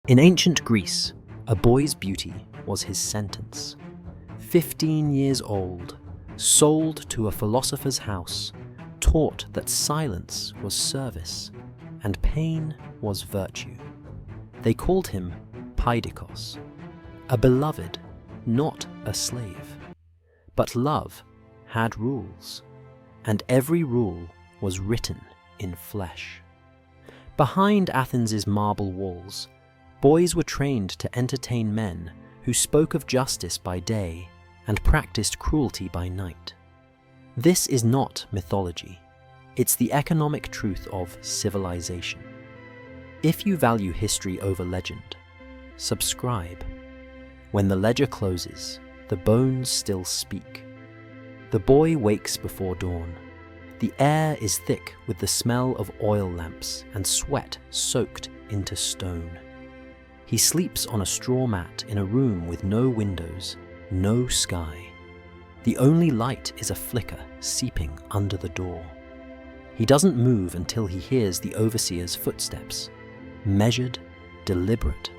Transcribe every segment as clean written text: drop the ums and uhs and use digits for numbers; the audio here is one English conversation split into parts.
In ancient Greece, a boy's beauty was his sentence. 15 years old, sold to a philosopher's house, taught that silence was service and pain was virtue. They called him paidikos, a beloved, not a slave. But love had rules, and every rule was written in flesh. Behind Athens's marble walls, boys were trained to entertain men who spoke of justice by day and practiced cruelty by night. This is not mythology. It's the economic truth of civilization. If you value history over legend, subscribe. When the ledger closes, the bones still speak. The boy wakes before dawn. The air is thick with the smell of oil lamps and sweat soaked into stone. He sleeps on a straw mat in a room with no windows, no sky. The only light is a flicker seeping under the door. He doesn't move until he hears the overseer's footsteps, measured, deliberate,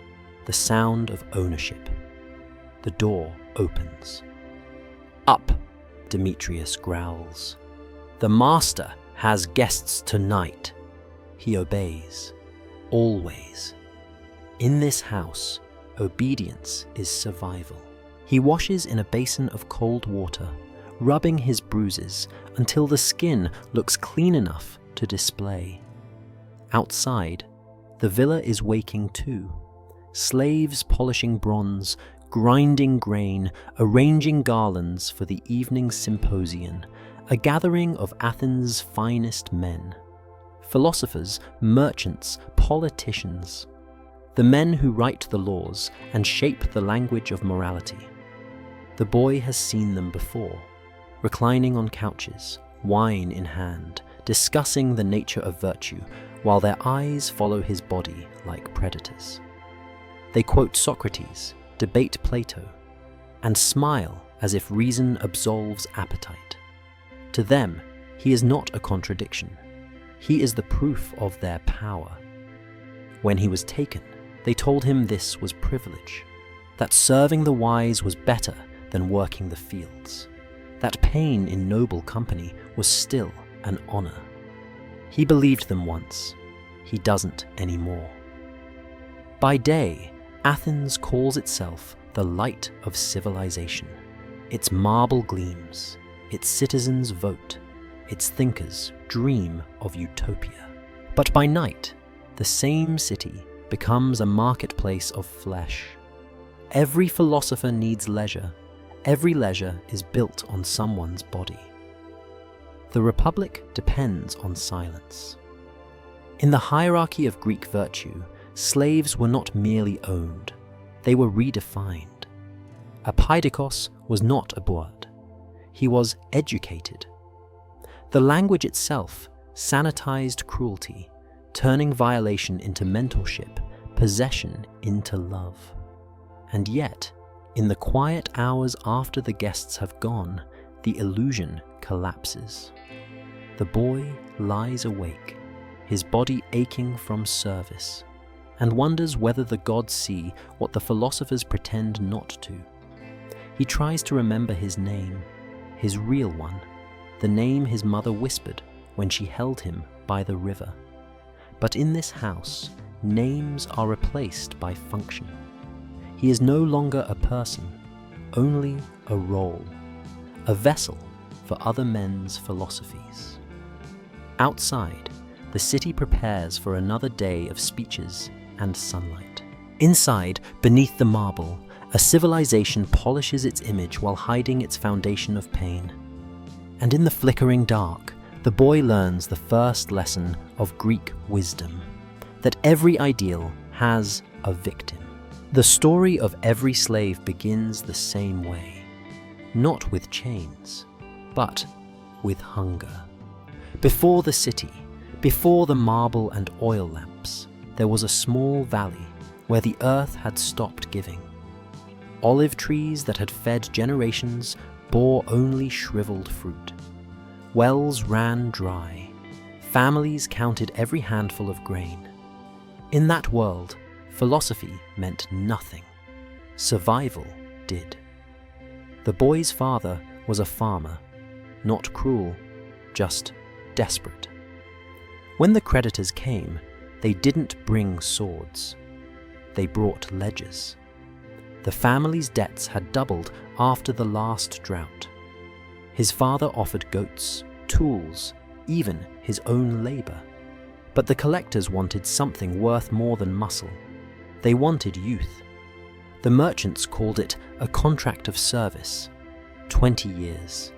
the sound of ownership. The door opens. "Up," Demetrius growls. "The master has guests tonight." He obeys, always. In this house, obedience is survival. He washes in a basin of cold water, rubbing his bruises until the skin looks clean enough to display. Outside, the villa is waking too. Slaves polishing bronze, grinding grain, arranging garlands for the evening symposium, a gathering of Athens' finest men. Philosophers, merchants, politicians. The men who write the laws and shape the language of morality. The boy has seen them before, reclining on couches, wine in hand, discussing the nature of virtue, while their eyes follow his body like predators. They quote Socrates, debate Plato, and smile as if reason absolves appetite. To them, he is not a contradiction. He is the proof of their power. When he was taken, they told him this was privilege, that serving the wise was better than working the fields, that pain in noble company was still an honor. He believed them once, he doesn't anymore. By day, Athens calls itself the light of civilization. Its marble gleams, its citizens vote, its thinkers dream of utopia. But by night, the same city becomes a marketplace of flesh. Every philosopher needs leisure. Every leisure is built on someone's body. The Republic depends on silence. In the hierarchy of Greek virtue, slaves were not merely owned, they were redefined. A paidikos was not a board, he was educated. The language itself sanitized cruelty, turning violation into mentorship, possession into love. And yet, in the quiet hours after the guests have gone, the illusion collapses. The boy lies awake, his body aching from service, and wonders whether the gods see what the philosophers pretend not to. He tries to remember his name, his real one, the name his mother whispered when she held him by the river. But in this house, names are replaced by function. He is no longer a person, only a role, a vessel for other men's philosophies. Outside, the city prepares for another day of speeches and sunlight. Inside, beneath the marble, a civilization polishes its image while hiding its foundation of pain. And in the flickering dark, the boy learns the first lesson of Greek wisdom, that every ideal has a victim. The story of every slave begins the same way, not with chains, but with hunger. Before the city, before the marble and oil lamps, there was a small valley where the earth had stopped giving. Olive trees that had fed generations bore only shriveled fruit. Wells ran dry. Families counted every handful of grain. In that world, philosophy meant nothing. Survival did. The boy's father was a farmer, not cruel, just desperate. When the creditors came, they didn't bring swords. They brought ledgers. The family's debts had doubled after the last drought. His father offered goats, tools, even his own labor. But the collectors wanted something worth more than muscle. They wanted youth. The merchants called it a contract of service, 20 years.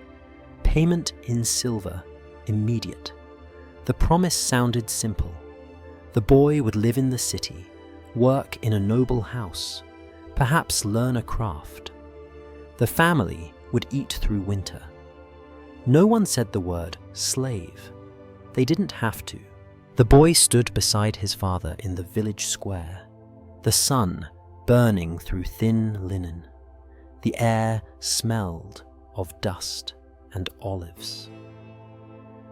Payment in silver, immediate. The promise sounded simple. The boy would live in the city, work in a noble house, perhaps learn a craft. The family would eat through winter. No one said the word slave. They didn't have to. The boy stood beside his father in the village square, the sun burning through thin linen. The air smelled of dust and olives.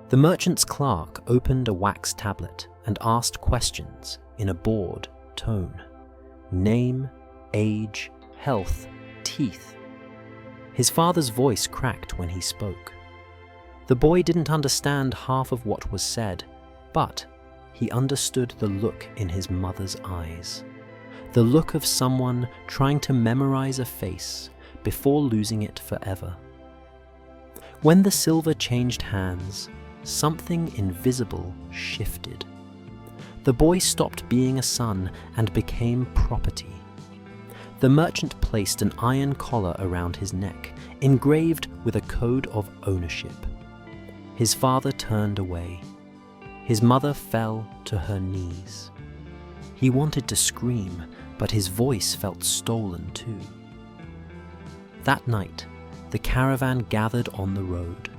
The merchant's clerk opened a wax tablet and asked questions in a bored tone. Name, age, health, teeth. His father's voice cracked when he spoke. The boy didn't understand half of what was said, but he understood the look in his mother's eyes. The look of someone trying to memorize a face before losing it forever. When the silver changed hands, something invisible shifted. The boy stopped being a son and became property. The merchant placed an iron collar around his neck, engraved with a code of ownership. His father turned away. His mother fell to her knees. He wanted to scream, but his voice felt stolen too. That night, the caravan gathered on the road.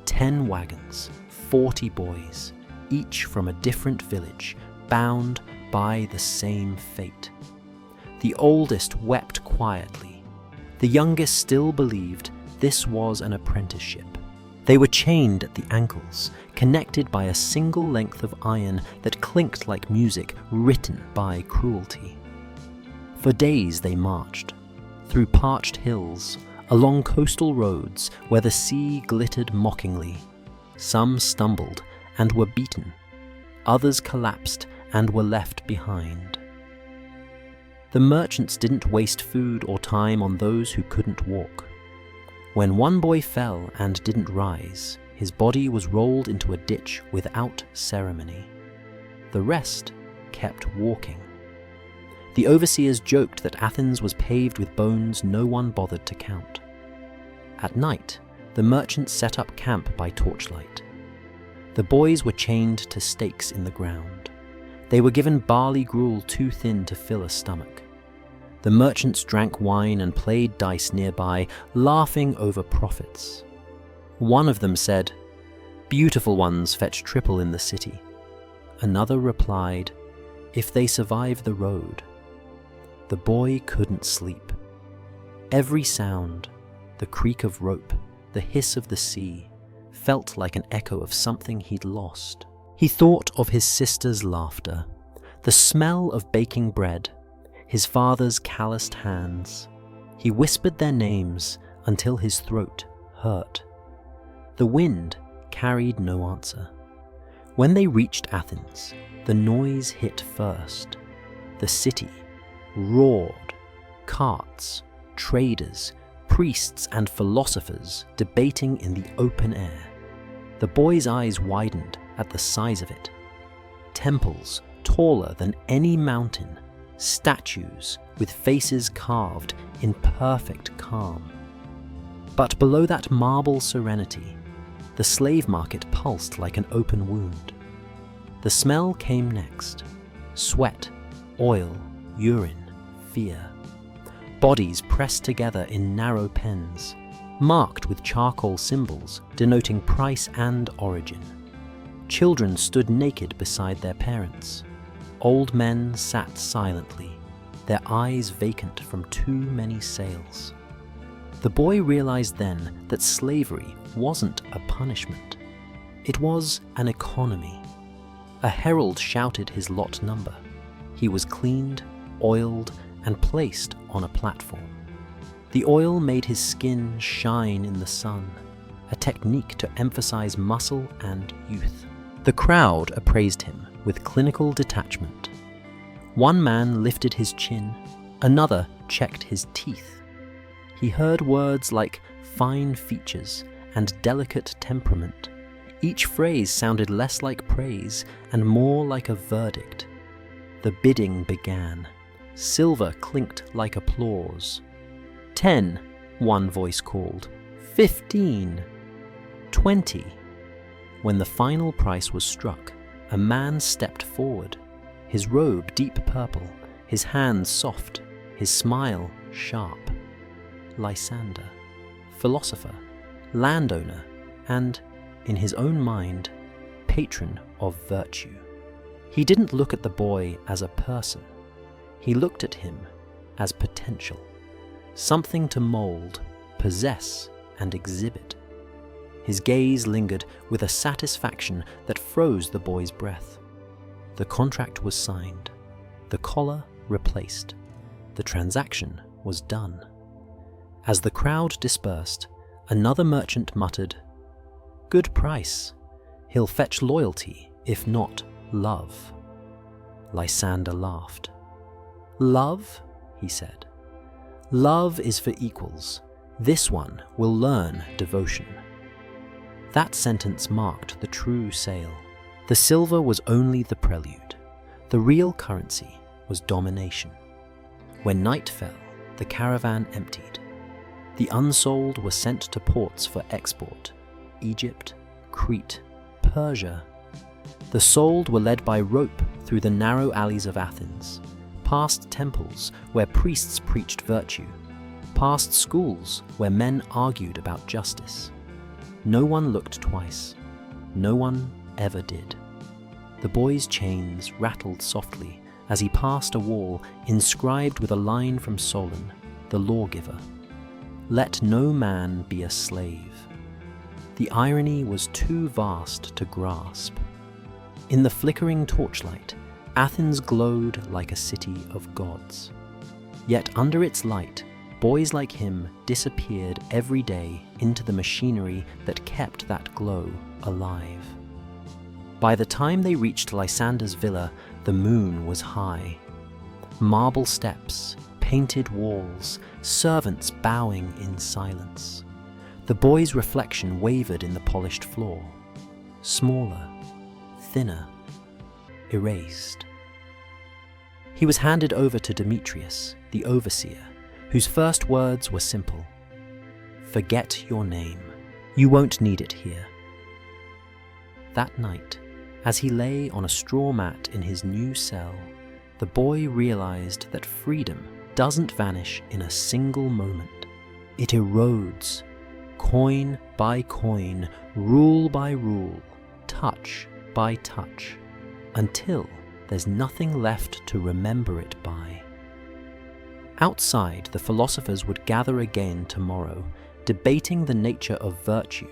10 wagons, 40 boys, each from a different village, bound by the same fate. The oldest wept quietly. The youngest still believed this was an apprenticeship. They were chained at the ankles, connected by a single length of iron that clinked like music written by cruelty. For days they marched, through parched hills, along coastal roads where the sea glittered mockingly. Some stumbled and were beaten. Others collapsed and were left behind. The merchants didn't waste food or time on those who couldn't walk. When one boy fell and didn't rise, his body was rolled into a ditch without ceremony. The rest kept walking. The overseers joked that Athens was paved with bones no one bothered to count. At night, the merchants set up camp by torchlight. The boys were chained to stakes in the ground. They were given barley gruel too thin to fill a stomach. The merchants drank wine and played dice nearby, laughing over profits. One of them said, "Beautiful ones fetch triple in the city." Another replied, "If they survive the road." The boy couldn't sleep. Every sound, the creak of rope, the hiss of the sea, felt like an echo of something he'd lost. He thought of his sister's laughter, the smell of baking bread, his father's calloused hands. He whispered their names until his throat hurt. The wind carried no answer. When they reached Athens, the noise hit first. The city roared. Carts, traders, priests and philosophers debating in the open air. The boy's eyes widened at the size of it. Temples taller than any mountain, statues with faces carved in perfect calm. But below that marble serenity, the slave market pulsed like an open wound. The smell came next. Sweat, oil, urine, fear. Bodies pressed together in narrow pens, marked with charcoal symbols denoting price and origin. Children stood naked beside their parents. Old men sat silently, their eyes vacant from too many sails. The boy realized then that slavery wasn't a punishment. It was an economy. A herald shouted his lot number. He was cleaned, oiled, and placed on a platform. The oil made his skin shine in the sun, a technique to emphasize muscle and youth. The crowd appraised him with clinical detachment. One man lifted his chin, another checked his teeth. He heard words like fine features and delicate temperament. Each phrase sounded less like praise and more like a verdict. The bidding began. Silver clinked like applause. 10, one voice called. 15. 20. When the final price was struck, a man stepped forward, his robe deep purple, his hands soft, his smile sharp. Lysander, philosopher, landowner, and, in his own mind, patron of virtue. He didn't look at the boy as a person. He looked at him as potential, something to mold, possess, and exhibit. His gaze lingered with a satisfaction that froze the boy's breath. The contract was signed, the collar replaced, the transaction was done. As the crowd dispersed, another merchant muttered, "Good price. He'll fetch loyalty, if not love." Lysander laughed. "Love?" he said. "Love is for equals. This one will learn devotion." That sentence marked the true sale. The silver was only the prelude. The real currency was domination. When night fell, the caravan emptied. The unsold were sent to ports for export: Egypt, Crete, Persia. The sold were led by rope through the narrow alleys of Athens, past temples where priests preached virtue, past schools where men argued about justice. No one looked twice. No one ever did. The boy's chains rattled softly as he passed a wall inscribed with a line from Solon, the lawgiver. "Let no man be a slave." The irony was too vast to grasp. In the flickering torchlight, Athens glowed like a city of gods. Yet under its light, boys like him disappeared every day into the machinery that kept that glow alive. By the time they reached Lysander's villa, the moon was high. Marble steps, painted walls, servants bowing in silence. The boy's reflection wavered in the polished floor. Smaller, thinner, erased. He was handed over to Demetrius, the overseer, whose first words were simple. "Forget your name. You won't need it here." That night, as he lay on a straw mat in his new cell, the boy realized that freedom doesn't vanish in a single moment. It erodes, coin by coin, rule by rule, touch by touch, until there's nothing left to remember it by. Outside, the philosophers would gather again tomorrow, debating the nature of virtue.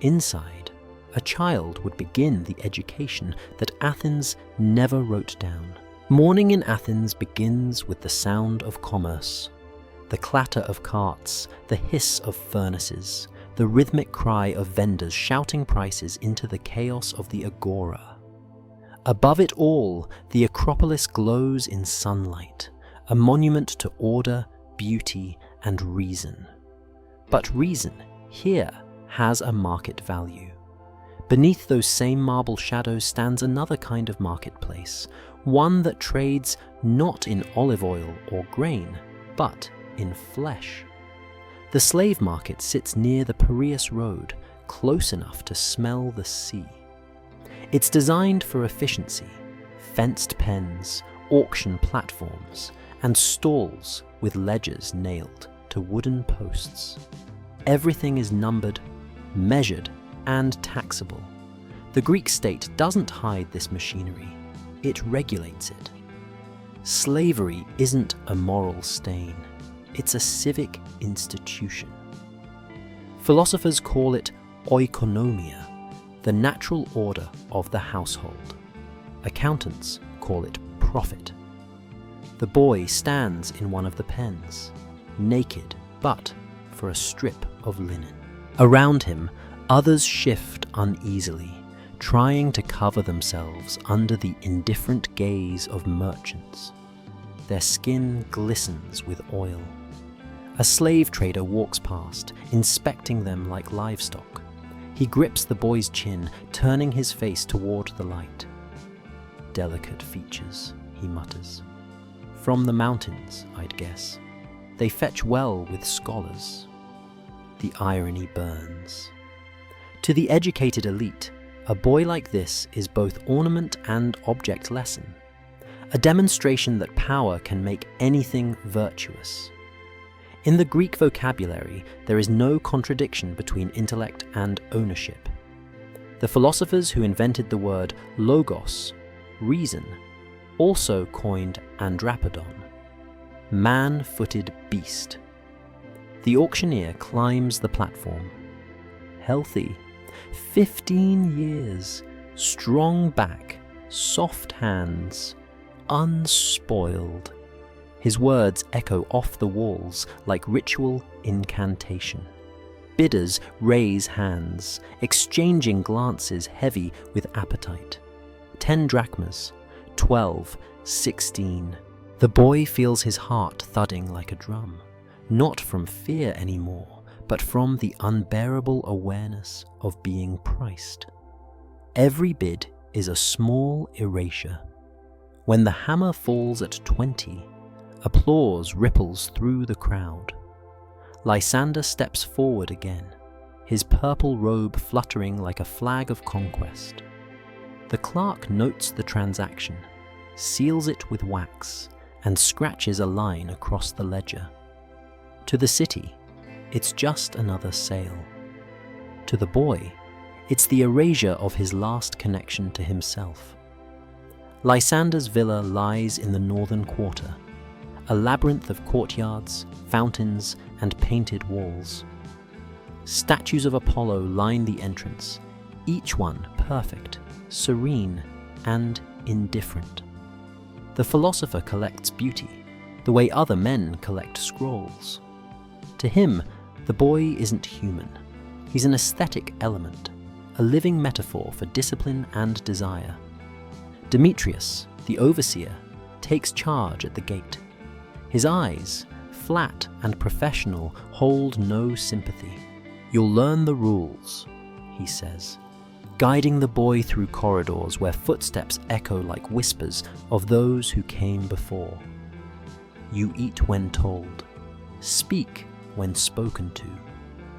Inside, a child would begin the education that Athens never wrote down. Morning in Athens begins with the sound of commerce, the clatter of carts, the hiss of furnaces, the rhythmic cry of vendors shouting prices into the chaos of the agora. Above it all, the Acropolis glows in sunlight, a monument to order, beauty, and reason. But reason, here, has a market value. Beneath those same marble shadows stands another kind of marketplace, one that trades not in olive oil or grain, but in flesh. The slave market sits near the Piraeus road, close enough to smell the sea. It's designed for efficiency: fenced pens, auction platforms, and stalls with ledgers nailed to wooden posts. Everything is numbered, measured, and taxable. The Greek state doesn't hide this machinery, it regulates it. Slavery isn't a moral stain, it's a civic institution. Philosophers call it oikonomia, the natural order of the household. Accountants call it profit. The boy stands in one of the pens, naked but for a strip of linen. Around him, others shift uneasily, trying to cover themselves under the indifferent gaze of merchants. Their skin glistens with oil. A slave trader walks past, inspecting them like livestock. He grips the boy's chin, turning his face toward the light. "Delicate features," he mutters. "From the mountains, I'd guess. They fetch well with scholars." The irony burns. To the educated elite, a boy like this is both ornament and object lesson, a demonstration that power can make anything virtuous. In the Greek vocabulary, there is no contradiction between intellect and ownership. The philosophers who invented the word logos, reason, also coined andrapodon, man-footed beast. The auctioneer climbs the platform. Healthy, 15 years, strong back, soft hands, unspoiled. His words echo off the walls like ritual incantation. Bidders raise hands, exchanging glances heavy with appetite. 10 drachmas, 12, 16. The boy feels his heart thudding like a drum, not from fear anymore, but from the unbearable awareness of being priced. Every bid is a small erasure. When the hammer falls at 20, applause ripples through the crowd. Lysander steps forward again, his purple robe fluttering like a flag of conquest. The clerk notes the transaction, seals it with wax, and scratches a line across the ledger. To the city, it's just another sale. To the boy, it's the erasure of his last connection to himself. Lysander's villa lies in the northern quarter, a labyrinth of courtyards, fountains, and painted walls. Statues of Apollo line the entrance, each one perfect, serene, and indifferent. The philosopher collects beauty, the way other men collect scrolls. To him, the boy isn't human. He's an aesthetic element, a living metaphor for discipline and desire. Demetrius, the overseer, takes charge at the gate. His eyes, flat and professional, hold no sympathy. "You'll learn the rules," he says, guiding the boy through corridors where footsteps echo like whispers of those who came before. "You eat when told, speak when spoken to,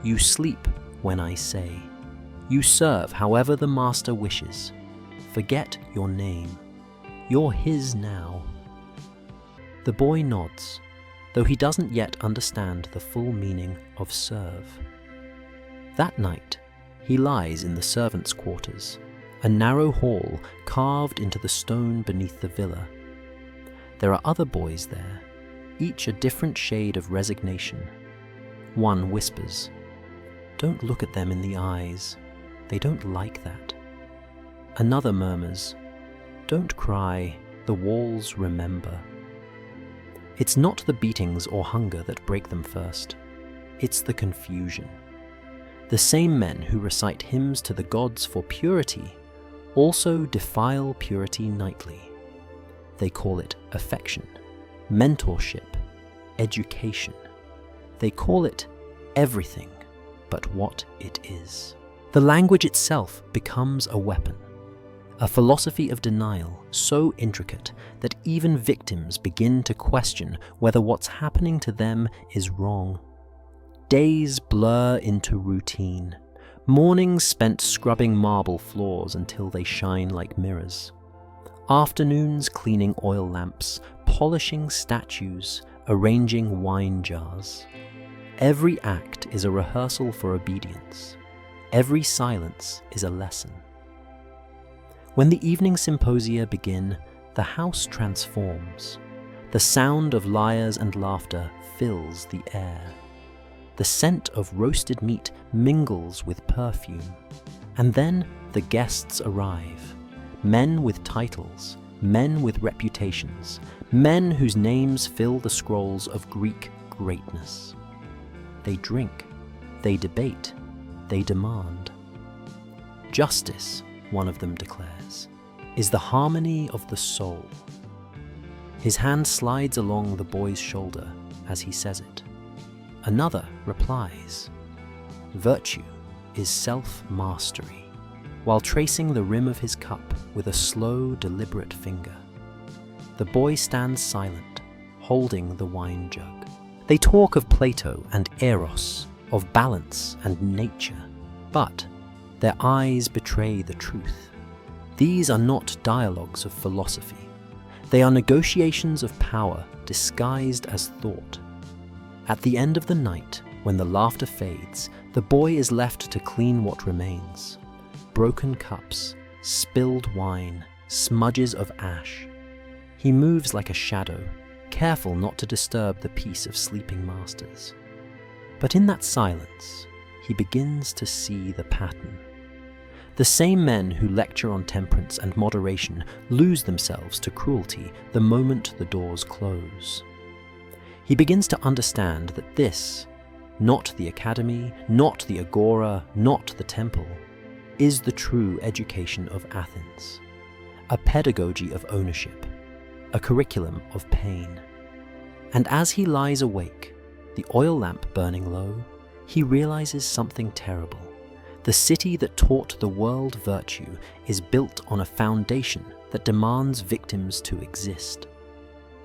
you sleep when I say, you serve however the master wishes, forget your name, you're his now." The boy nods, though he doesn't yet understand the full meaning of serve. That night, he lies in the servants' quarters, a narrow hall carved into the stone beneath the villa. There are other boys there, each a different shade of resignation. One whispers, "Don't look at them in the eyes, they don't like that." Another murmurs, "Don't cry, the walls remember." It's not the beatings or hunger that break them first. It's the confusion. The same men who recite hymns to the gods for purity also defile purity nightly. They call it affection, mentorship, education. They call it everything but what it is. The language itself becomes a weapon. A philosophy of denial so intricate that even victims begin to question whether what's happening to them is wrong. Days blur into routine, mornings spent scrubbing marble floors until they shine like mirrors. Afternoons cleaning oil lamps, polishing statues, arranging wine jars. Every act is a rehearsal for obedience. Every silence is a lesson. When the evening symposia begin, the house transforms. The sound of lyres and laughter fills the air. The scent of roasted meat mingles with perfume. And then the guests arrive. Men with titles, men with reputations, men whose names fill the scrolls of Greek greatness. They drink, they debate, they demand. Justice, one of them declares, is the harmony of the soul. His hand slides along the boy's shoulder as he says it. Another replies, virtue is self-mastery, while tracing the rim of his cup with a slow, deliberate finger. The boy stands silent, holding the wine jug. They talk of Plato and Eros, of balance and nature, but their eyes betray the truth. These are not dialogues of philosophy. They are negotiations of power disguised as thought. At the end of the night, when the laughter fades, the boy is left to clean what remains. Broken cups, spilled wine, smudges of ash. He moves like a shadow, careful not to disturb the peace of sleeping masters. But in that silence, he begins to see the pattern. The same men who lecture on temperance and moderation lose themselves to cruelty the moment the doors close. He begins to understand that this, not the academy, not the agora, not the temple, is the true education of Athens, a pedagogy of ownership, a curriculum of pain. And as he lies awake, the oil lamp burning low, he realizes something terrible. The city that taught the world virtue is built on a foundation that demands victims to exist.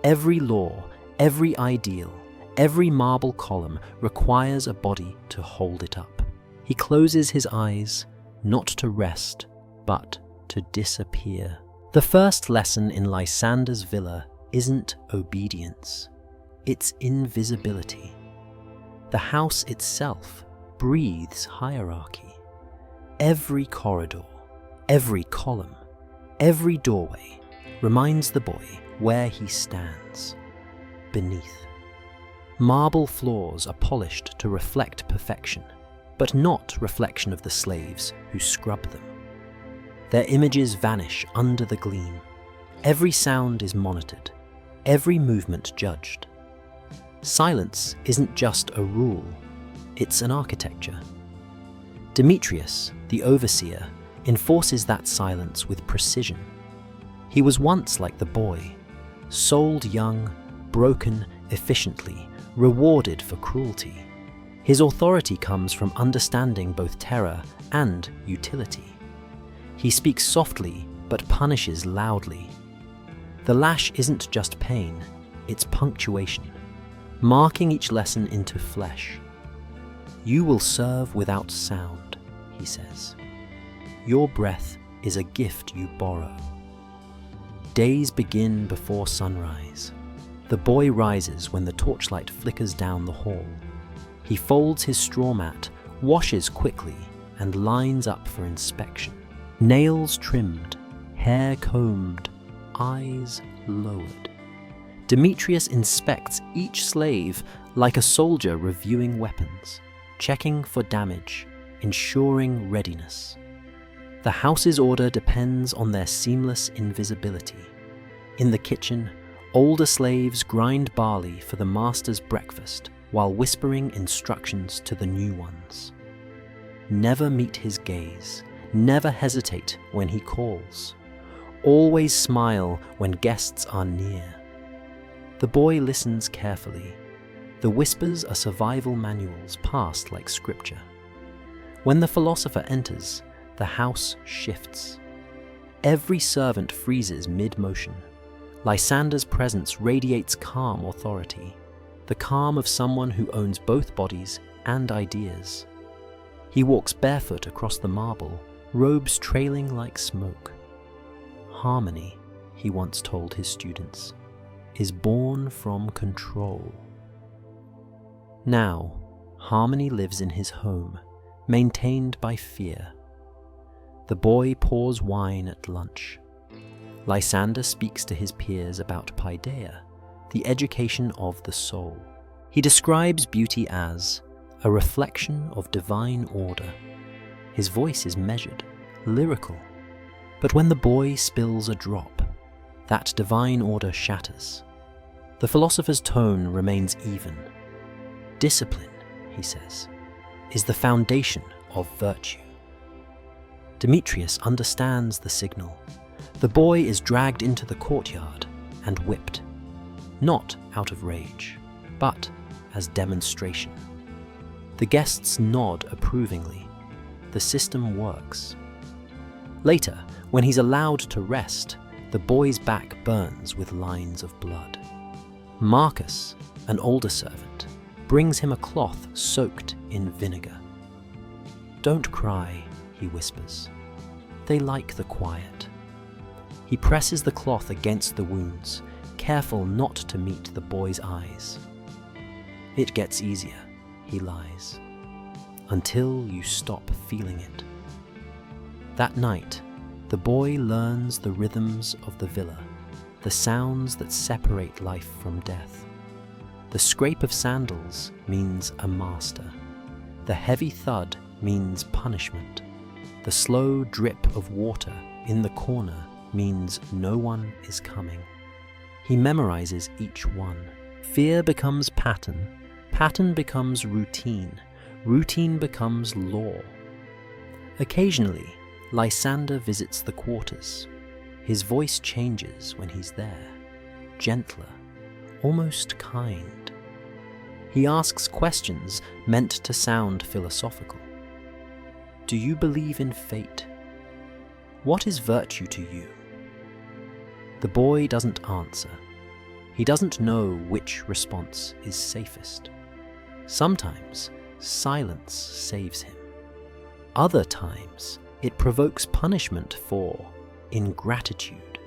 Every law, every ideal, every marble column requires a body to hold it up. He closes his eyes, not to rest, but to disappear. The first lesson in Lysander's villa isn't obedience, it's invisibility. The house itself breathes hierarchy. Every corridor, every column, every doorway reminds the boy where he stands, beneath. Marble floors are polished to reflect perfection, but not reflection of the slaves who scrub them. Their images vanish under the gleam. Every sound is monitored, every movement judged. Silence isn't just a rule, it's an architecture. Demetrius, the overseer, enforces that silence with precision. He was once like the boy, sold young, broken efficiently, rewarded for cruelty. His authority comes from understanding both terror and utility. He speaks softly but punishes loudly. The lash isn't just pain, it's punctuation, marking each lesson into flesh. You will serve without sound, he says. Your breath is a gift you borrow. Days begin before sunrise. The boy rises when the torchlight flickers down the hall. He folds his straw mat, washes quickly, and lines up for inspection. Nails trimmed, hair combed, eyes lowered. Demetrius inspects each slave like a soldier reviewing weapons, checking for damage, ensuring readiness. The house's order depends on their seamless invisibility. In the kitchen, older slaves grind barley for the master's breakfast while whispering instructions to the new ones. Never meet his gaze, never hesitate when he calls. Always smile when guests are near. The boy listens carefully. The whispers are survival manuals passed like scripture. When the philosopher enters, the house shifts. Every servant freezes mid-motion. Lysander's presence radiates calm authority, the calm of someone who owns both bodies and ideas. He walks barefoot across the marble, robes trailing like smoke. Harmony, he once told his students, is born from control. Now, harmony lives in his home, maintained by fear. The boy pours wine at lunch. Lysander speaks to his peers about paideia, the education of the soul. He describes beauty as a reflection of divine order. His voice is measured, lyrical. But when the boy spills a drop, that divine order shatters. The philosopher's tone remains even. Discipline, he says, is the foundation of virtue. Demetrius understands the signal. The boy is dragged into the courtyard and whipped, not out of rage, but as demonstration. The guests nod approvingly. The system works. Later, when he's allowed to rest, the boy's back burns with lines of blood. Marcus, an older servant, brings him a cloth soaked in vinegar. "Don't cry," he whispers. "They like the quiet." He presses the cloth against the wounds, careful not to meet the boy's eyes. "It gets easier," he lies, "until you stop feeling it." That night, the boy learns the rhythms of the villa, the sounds that separate life from death. The scrape of sandals means a master. The heavy thud means punishment. The slow drip of water in the corner means no one is coming. He memorizes each one. Fear becomes pattern. Pattern becomes routine. Routine becomes law. Occasionally, Lysander visits the quarters. His voice changes when he's there, gentler, almost kind. He asks questions meant to sound philosophical. "Do you believe in fate? What is virtue to you?" The boy doesn't answer. He doesn't know which response is safest. Sometimes silence saves him. Other times it provokes punishment for ingratitude.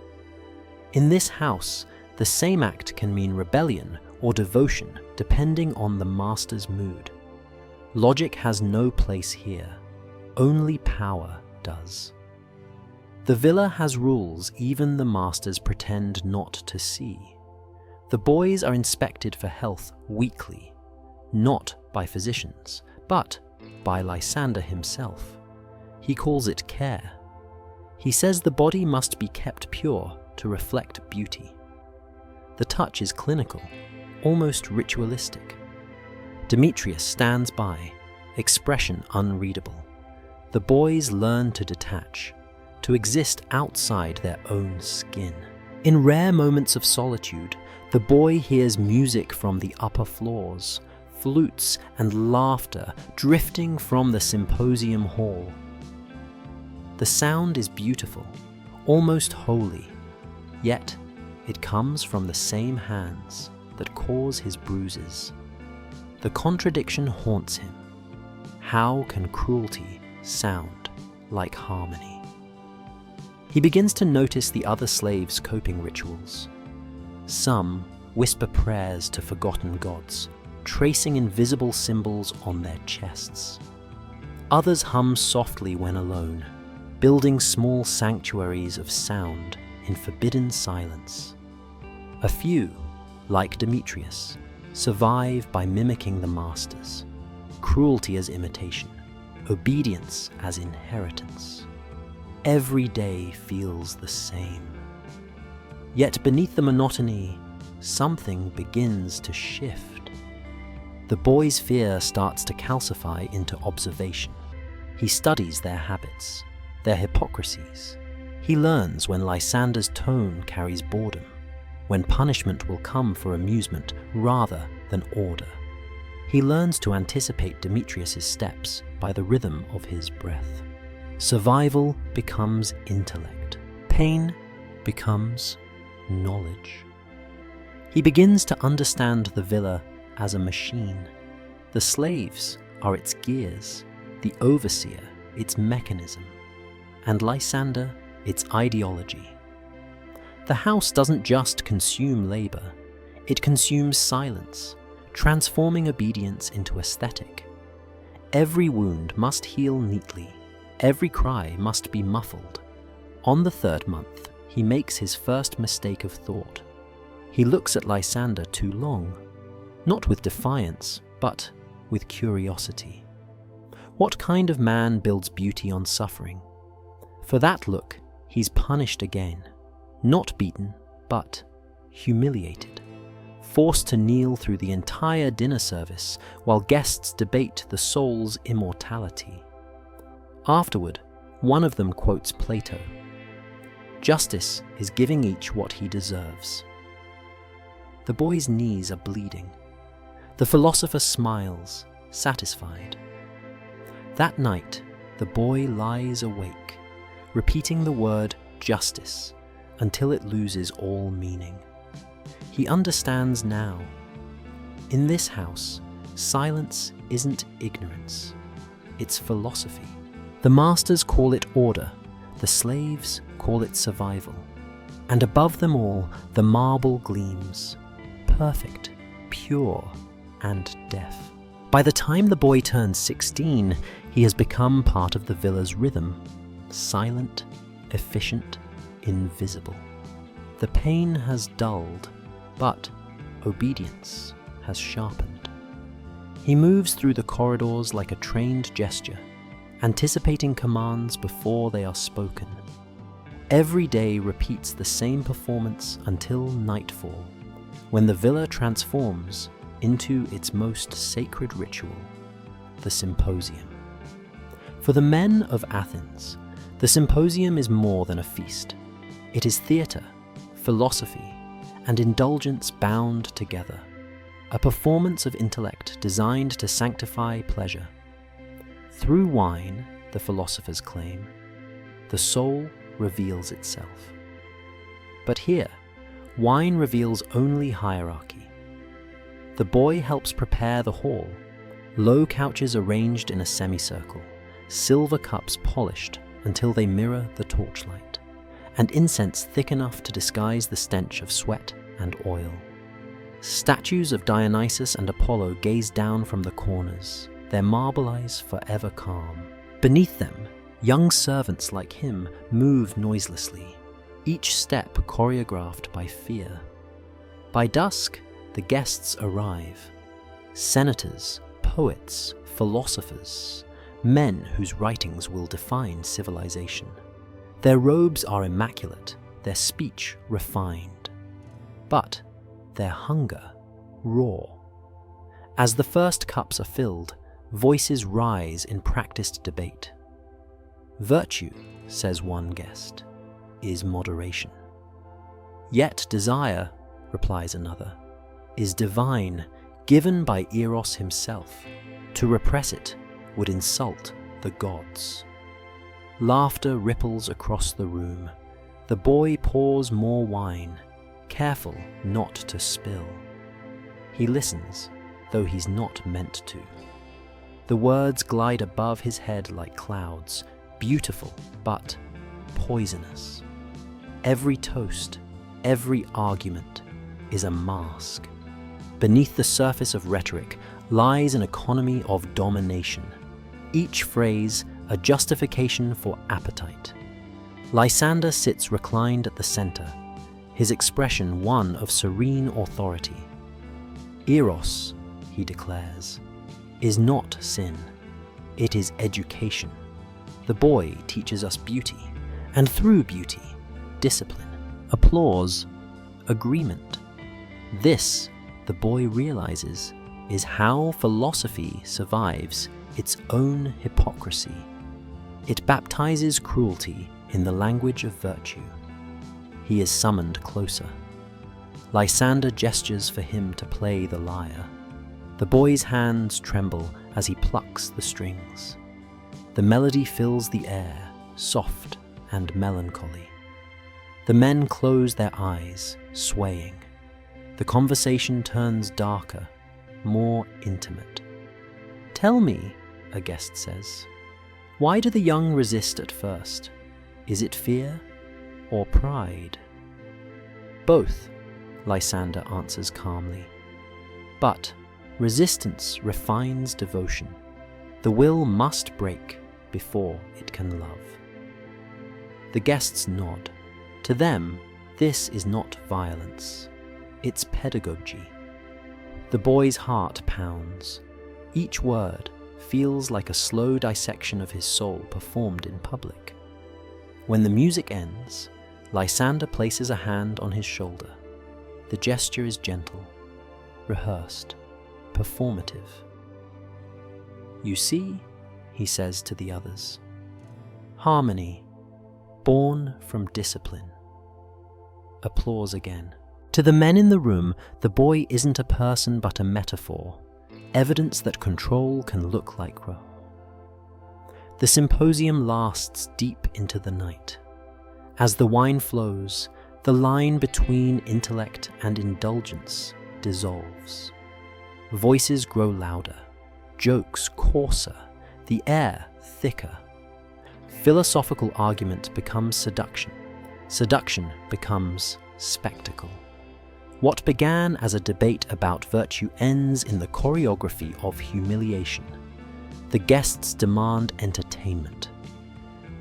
In this house, the same act can mean rebellion or devotion depending on the master's mood. Logic has no place here. Only power does. The villa has rules even the masters pretend not to see. The boys are inspected for health weekly, not by physicians, but by Lysander himself. He calls it care. He says the body must be kept pure to reflect beauty. The touch is clinical, almost ritualistic. Demetrius stands by, expression unreadable. The boys learn to detach, to exist outside their own skin. In rare moments of solitude, the boy hears music from the upper floors, flutes and laughter drifting from the symposium hall. The sound is beautiful, almost holy, yet it comes from the same hands that cause his bruises. The contradiction haunts him. How can cruelty sound like harmony? He begins to notice the other slaves' coping rituals. Some whisper prayers to forgotten gods, tracing invisible symbols on their chests. Others hum softly when alone, building small sanctuaries of sound in forbidden silence. A few, like Demetrius, survive by mimicking the masters, cruelty as imitation, obedience as inheritance. Every day feels the same. Yet beneath the monotony, something begins to shift. The boy's fear starts to calcify into observation. He studies their habits, their hypocrisies. He learns when Lysander's tone carries boredom, when punishment will come for amusement rather than order. He learns to anticipate Demetrius's steps by the rhythm of his breath. Survival becomes intellect. Pain becomes knowledge. He begins to understand the villa as a machine. The slaves are its gears, the overseer its mechanism, and Lysander its ideology. The house doesn't just consume labor, it consumes silence, transforming obedience into aesthetic. Every wound must heal neatly, every cry must be muffled. On the third month, he makes his first mistake of thought. He looks at Lysander too long, not with defiance, but with curiosity. What kind of man builds beauty on suffering? For that look, he's punished again, not beaten, but humiliated, forced to kneel through the entire dinner service while guests debate the soul's immortality. Afterward, one of them quotes Plato. Justice is giving each what he deserves. The boy's knees are bleeding. The philosopher smiles, satisfied. That night, the boy lies awake, repeating the word justice until it loses all meaning. He understands now. In this house, silence isn't ignorance, it's philosophy. The masters call it order, the slaves call it survival. And above them all, the marble gleams, perfect, pure, and deaf. By the time the boy turns 16, he has become part of the villa's rhythm, silent, efficient, invisible. The pain has dulled, but obedience has sharpened. He moves through the corridors like a trained gesture, anticipating commands before they are spoken. Every day repeats the same performance until nightfall, when the villa transforms into its most sacred ritual, the symposium. For the men of Athens, the symposium is more than a feast. It is theatre, philosophy, and indulgence bound together, a performance of intellect designed to sanctify pleasure. Through wine, the philosophers claim, the soul reveals itself. But here, wine reveals only hierarchy. The boy helps prepare the hall, low couches arranged in a semicircle, silver cups polished until they mirror the torchlight, and incense thick enough to disguise the stench of sweat and oil. Statues of Dionysus and Apollo gaze down from the corners, their marble eyes forever calm. Beneath them, young servants like him move noiselessly, each step choreographed by fear. By dusk, the guests arrive. Senators, poets, philosophers, men whose writings will define civilization. Their robes are immaculate, their speech refined, but their hunger raw. As the first cups are filled, voices rise in practiced debate. Virtue, says one guest, is moderation. Yet desire, replies another, is divine, given by Eros himself. To repress it would insult the gods. Laughter ripples across the room. The boy pours more wine, careful not to spill. He listens, though he's not meant to. The words glide above his head like clouds, beautiful but poisonous. Every toast, every argument is a mask. Beneath the surface of rhetoric lies an economy of domination, each phrase a justification for appetite. Lysander sits reclined at the center, his expression one of serene authority. Eros, he declares, is not sin, it is education. The boy teaches us beauty, and through beauty, discipline, applause, agreement. This, the boy realizes, is how philosophy survives its own hypocrisy. It baptizes cruelty in the language of virtue. He is summoned closer. Lysander gestures for him to play the lyre. The boy's hands tremble as he plucks the strings. The melody fills the air, soft and melancholy. The men close their eyes, swaying. The conversation turns darker, more intimate. "Tell me," a guest says, "why do the young resist at first? Is it fear or pride?" "Both," Lysander answers calmly. But resistance refines devotion. The will must break before it can love. The guests nod. To them, this is not violence. It's pedagogy. The boy's heart pounds. Each word feels like a slow dissection of his soul performed in public. When the music ends, Lysander places a hand on his shoulder. The gesture is gentle, rehearsed, performative. "You see," he says to the others, "harmony, born from discipline." Applause again. To the men in the room, the boy isn't a person but a metaphor, evidence that control can look like control. The symposium lasts deep into the night. As the wine flows, the line between intellect and indulgence dissolves. Voices grow louder, jokes coarser, the air thicker. Philosophical argument becomes seduction. Seduction becomes spectacle. What began as a debate about virtue ends in the choreography of humiliation. The guests demand entertainment.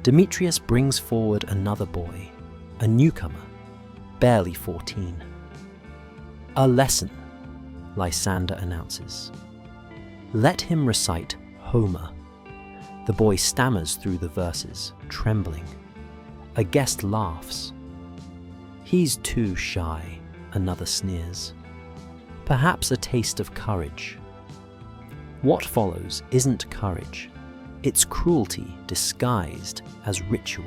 Demetrius brings forward another boy, a newcomer, barely 14. "A lesson," Lysander announces. "Let him recite Homer." The boy stammers through the verses, trembling. A guest laughs. "He's too shy," another sneers. Perhaps a taste of courage. What follows isn't courage. It's cruelty disguised as ritual.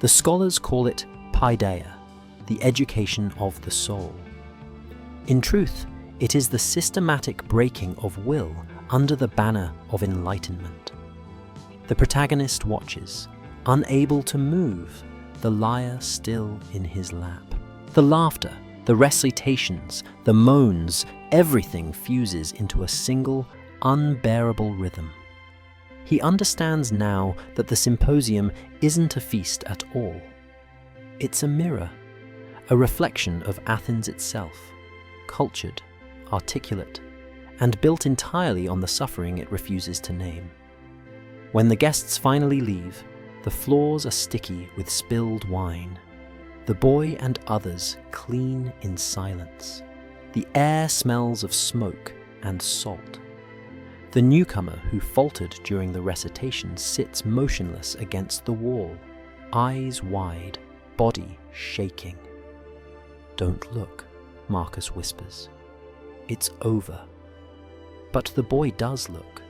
The scholars call it paideia, the education of the soul. In truth, it is the systematic breaking of will under the banner of enlightenment. The protagonist watches, unable to move, the lyre still in his lap. The laughter, the recitations, the moans, everything fuses into a single, unbearable rhythm. He understands now that the symposium isn't a feast at all. It's a mirror, a reflection of Athens itself, cultured, articulate, and built entirely on the suffering it refuses to name. When the guests finally leave, the floors are sticky with spilled wine. The boy and others clean in silence. The air smells of smoke and salt. The newcomer who faltered during the recitation sits motionless against the wall, eyes wide, body shaking. "Don't look," Marcus whispers. "It's over." But the boy does look,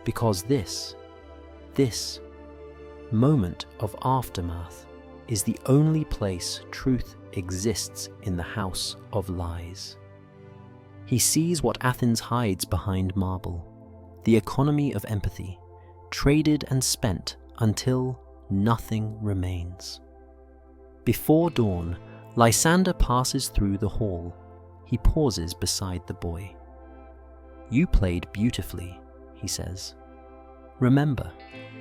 because this moment of aftermath is the only place truth exists in the house of lies. He sees what Athens hides behind marble, the economy of empathy, traded and spent until nothing remains. Before dawn, Lysander passes through the hall. He pauses beside the boy. "You played beautifully," he says. "Remember,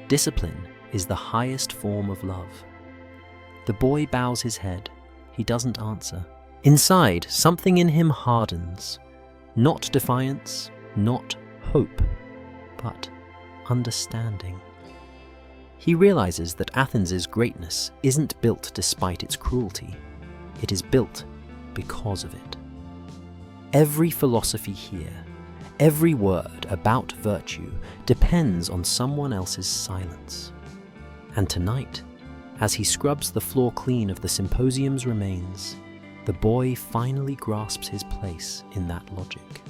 discipline is the highest form of love." The boy bows his head. He doesn't answer. Inside, something in him hardens. Not defiance, not hope, but understanding. He realizes that Athens' greatness isn't built despite its cruelty. It is built because of it. Every philosophy here, every word about virtue depends on someone else's silence. And tonight, as he scrubs the floor clean of the symposium's remains, the boy finally grasps his place in that logic.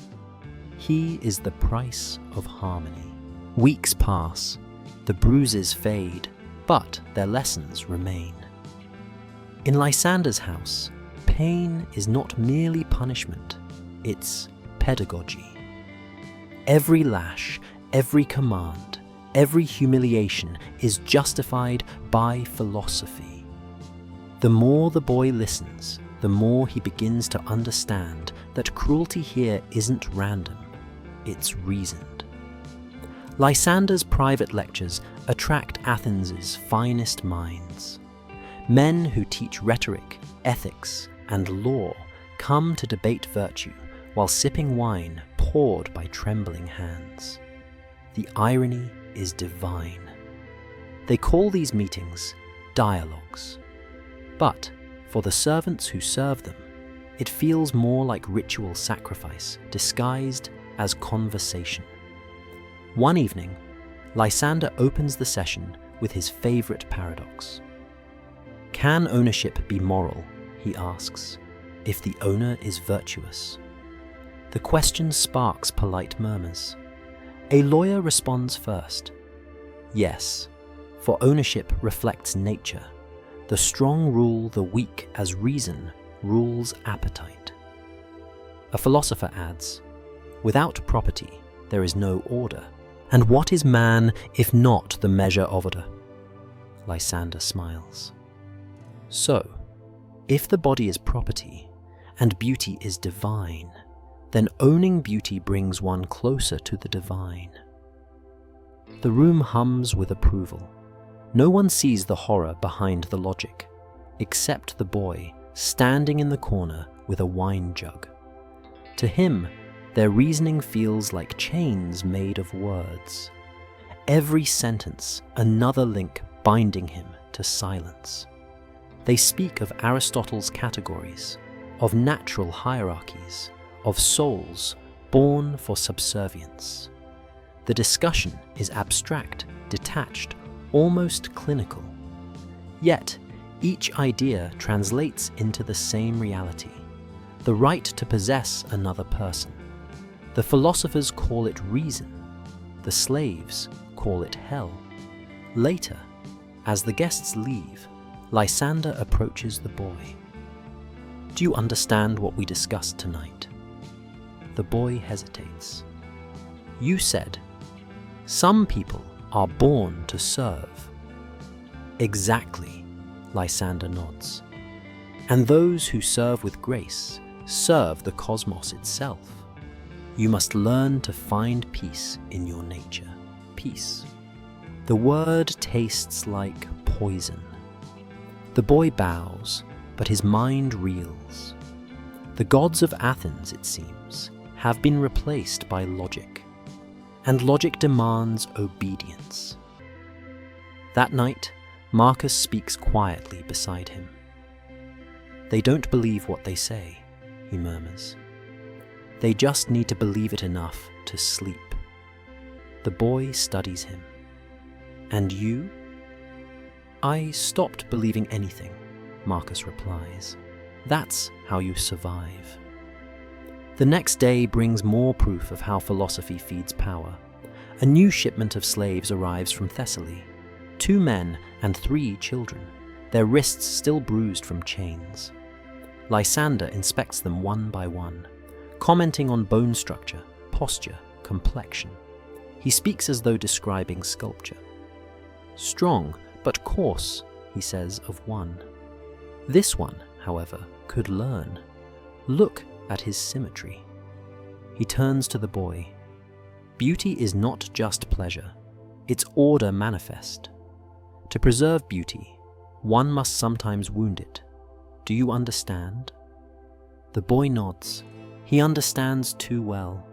He is the price of harmony. Weeks pass, the bruises fade, but their lessons remain. In Lysander's house, pain is not merely punishment, it's pedagogy. Every lash, every command, every humiliation is justified by philosophy. The more the boy listens, the more he begins to understand that cruelty here isn't random, it's reasoned. Lysander's private lectures attract Athens' finest minds. Men who teach rhetoric, ethics, and law come to debate virtue while sipping wine poured by trembling hands. The irony is divine. They call these meetings dialogues. But for the servants who serve them, it feels more like ritual sacrifice disguised as conversation. One evening, Lysander opens the session with his favorite paradox. Can ownership be moral, he asks, if the owner is virtuous? The question sparks polite murmurs. A lawyer responds first. Yes, for ownership reflects nature. The strong rule the weak as reason rules appetite. A philosopher adds, without property, there is no order. And what is man if not the measure of order? Lysander smiles. So, if the body is property, and beauty is divine, then owning beauty brings one closer to the divine. The room hums with approval. No one sees the horror behind the logic, except the boy standing in the corner with a wine jug. To him, their reasoning feels like chains made of words. Every sentence, another link binding him to silence. They speak of Aristotle's categories, of natural hierarchies, of souls born for subservience. The discussion is abstract, detached, almost clinical. Yet, each idea translates into the same reality, the right to possess another person. The philosophers call it reason, the slaves call it hell. Later, as the guests leave, Lysander approaches the boy. Do you understand what we discussed tonight? The boy hesitates. You said, some people are born to serve. Exactly, Lysander nods. And those who serve with grace serve the cosmos itself. You must learn to find peace in your nature. Peace. The word tastes like poison. The boy bows, but his mind reels. The gods of Athens, it seems, have been replaced by logic, and logic demands obedience. That night, Marcus speaks quietly beside him. They don't believe what they say, he murmurs. They just need to believe it enough to sleep. The boy studies him. And you? I stopped believing anything, Marcus replies. That's how you survive. The next day brings more proof of how philosophy feeds power. A new shipment of slaves arrives from Thessaly. 2 men and 3 children, their wrists still bruised from chains. Lysander inspects them one by one, commenting on bone structure, posture, complexion. He speaks as though describing sculpture. Strong, but coarse, he says of one. This one, however, could learn. Look at his symmetry. He turns to the boy. Beauty is not just pleasure, it's order manifest. To preserve beauty, one must sometimes wound it. Do you understand? The boy nods. He understands too well.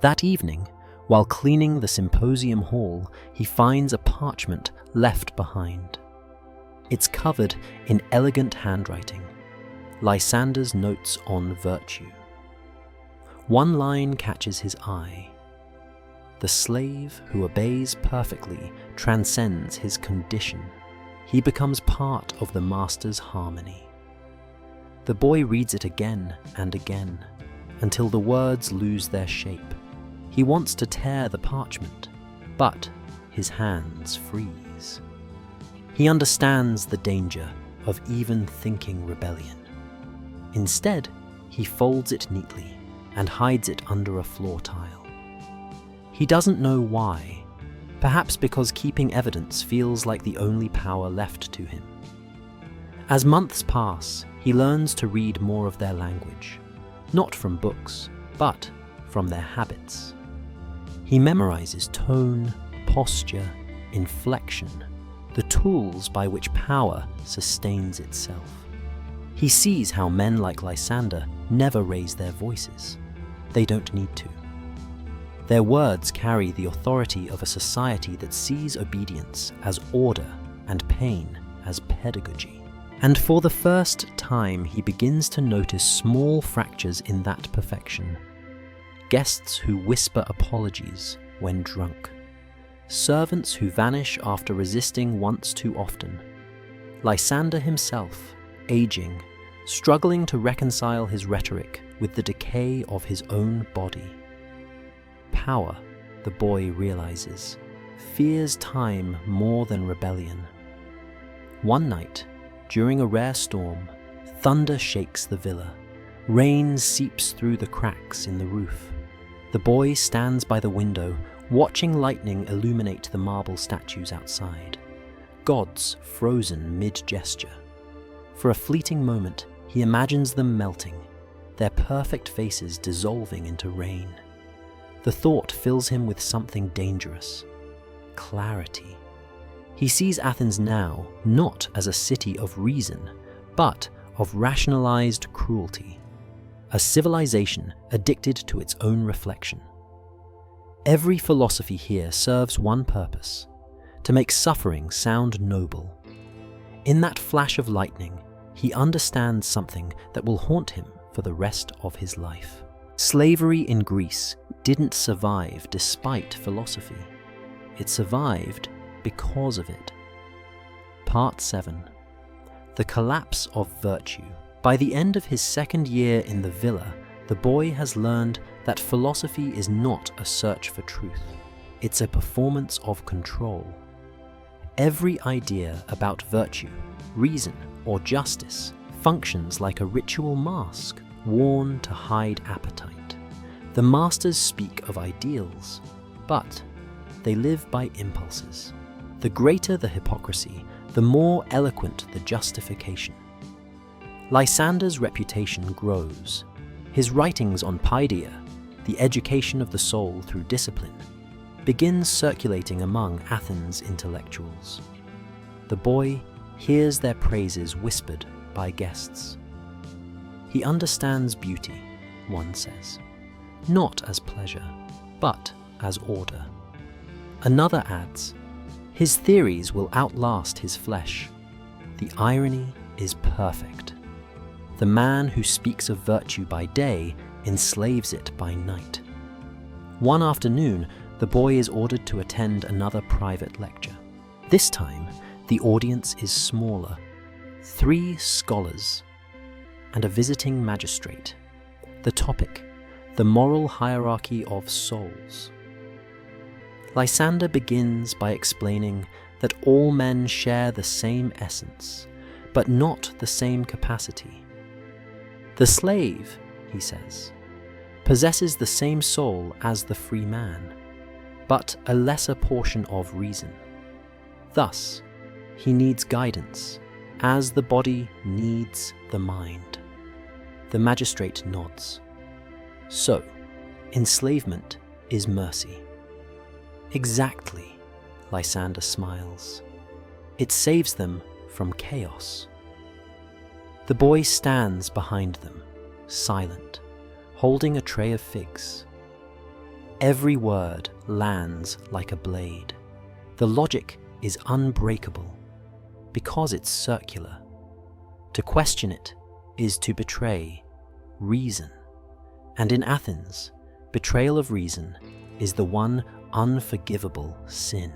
That evening, while cleaning the symposium hall, he finds a parchment left behind. It's covered in elegant handwriting, Lysander's notes on virtue. One line catches his eye. The slave who obeys perfectly transcends his condition. He becomes part of the master's harmony. The boy reads it again and again, until the words lose their shape. He wants to tear the parchment, but his hands freeze. He understands the danger of even thinking rebellion. Instead, he folds it neatly and hides it under a floor tile. He doesn't know why, perhaps because keeping evidence feels like the only power left to him. As months pass, he learns to read more of their language, not from books, but from their habits. He memorizes tone, posture, inflection, the tools by which power sustains itself. He sees how men like Lysander never raise their voices. They don't need to. Their words carry the authority of a society that sees obedience as order and pain as pedagogy. And for the first time, he begins to notice small fractures in that perfection. Guests who whisper apologies when drunk. Servants who vanish after resisting once too often. Lysander himself, aging, struggling to reconcile his rhetoric with the decay of his own body. Power, the boy realizes, fears time more than rebellion. One night, during a rare storm, thunder shakes the villa. Rain seeps through the cracks in the roof. The boy stands by the window, watching lightning illuminate the marble statues outside, gods frozen mid-gesture. For a fleeting moment, he imagines them melting, their perfect faces dissolving into rain. The thought fills him with something dangerous: clarity. He sees Athens now not as a city of reason, but of rationalized cruelty, a civilization addicted to its own reflection. Every philosophy here serves one purpose: to make suffering sound noble. In that flash of lightning, he understands something that will haunt him for the rest of his life. Slavery in Greece didn't survive despite philosophy. It survived because of it. Part 7. The collapse of virtue. By the end of his second year in the villa, the boy has learned that philosophy is not a search for truth. It's a performance of control. Every idea about virtue, reason, or justice functions like a ritual mask worn to hide appetite. The masters speak of ideals, but they live by impulses. The greater the hypocrisy, the more eloquent the justification. Lysander's reputation grows. His writings on paideia, the education of the soul through discipline, begins circulating among Athens' intellectuals. The boy hears their praises whispered by guests. He understands beauty, one says, not as pleasure, but as order. Another adds, his theories will outlast his flesh. The irony is perfect. The man who speaks of virtue by day enslaves it by night. One afternoon, the boy is ordered to attend another private lecture. This time, the audience is smaller: 3 scholars and a visiting magistrate. The topic: the moral hierarchy of souls. Lysander begins by explaining that all men share the same essence, but not the same capacity. The slave, he says, possesses the same soul as the free man, but a lesser portion of reason. Thus, he needs guidance, as the body needs the mind. The magistrate nods. So, enslavement is mercy. Exactly, Lysander smiles. It saves them from chaos. The boy stands behind them, silent, holding a tray of figs. Every word lands like a blade. The logic is unbreakable, because it's circular. To question it is to betray reason. And in Athens, betrayal of reason is the one unforgivable sin.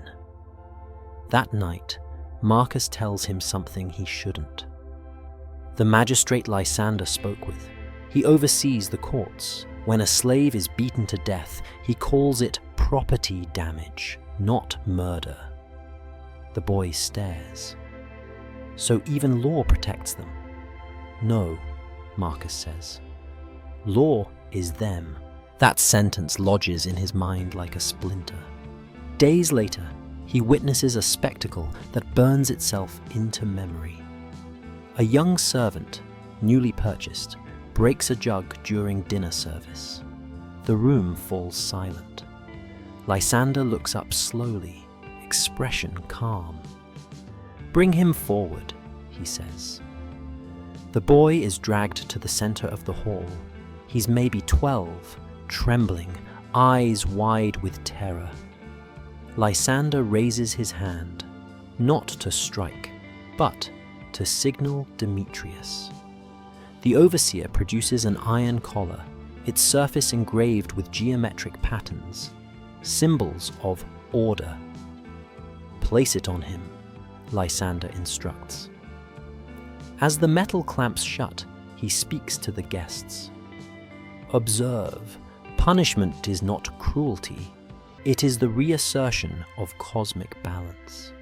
That night, Marcus tells him something he shouldn't. The magistrate Lysander spoke with, he oversees the courts. When a slave is beaten to death, he calls it property damage, not murder. The boy stares. So even law protects them? No, Marcus says. Law is them. That sentence lodges in his mind like a splinter. Days later, he witnesses a spectacle that burns itself into memory. A young servant, newly purchased, breaks a jug during dinner service. The room falls silent. Lysander looks up slowly, expression calm. "Bring him forward," he says. The boy is dragged to the center of the hall. He's maybe 12, trembling, eyes wide with terror. Lysander raises his hand, not to strike, but to signal Demetrius. The overseer produces an iron collar, its surface engraved with geometric patterns, symbols of order. "Place it on him," Lysander instructs. As the metal clamps shut, he speaks to the guests. Observe, punishment is not cruelty, it is the reassertion of cosmic balance.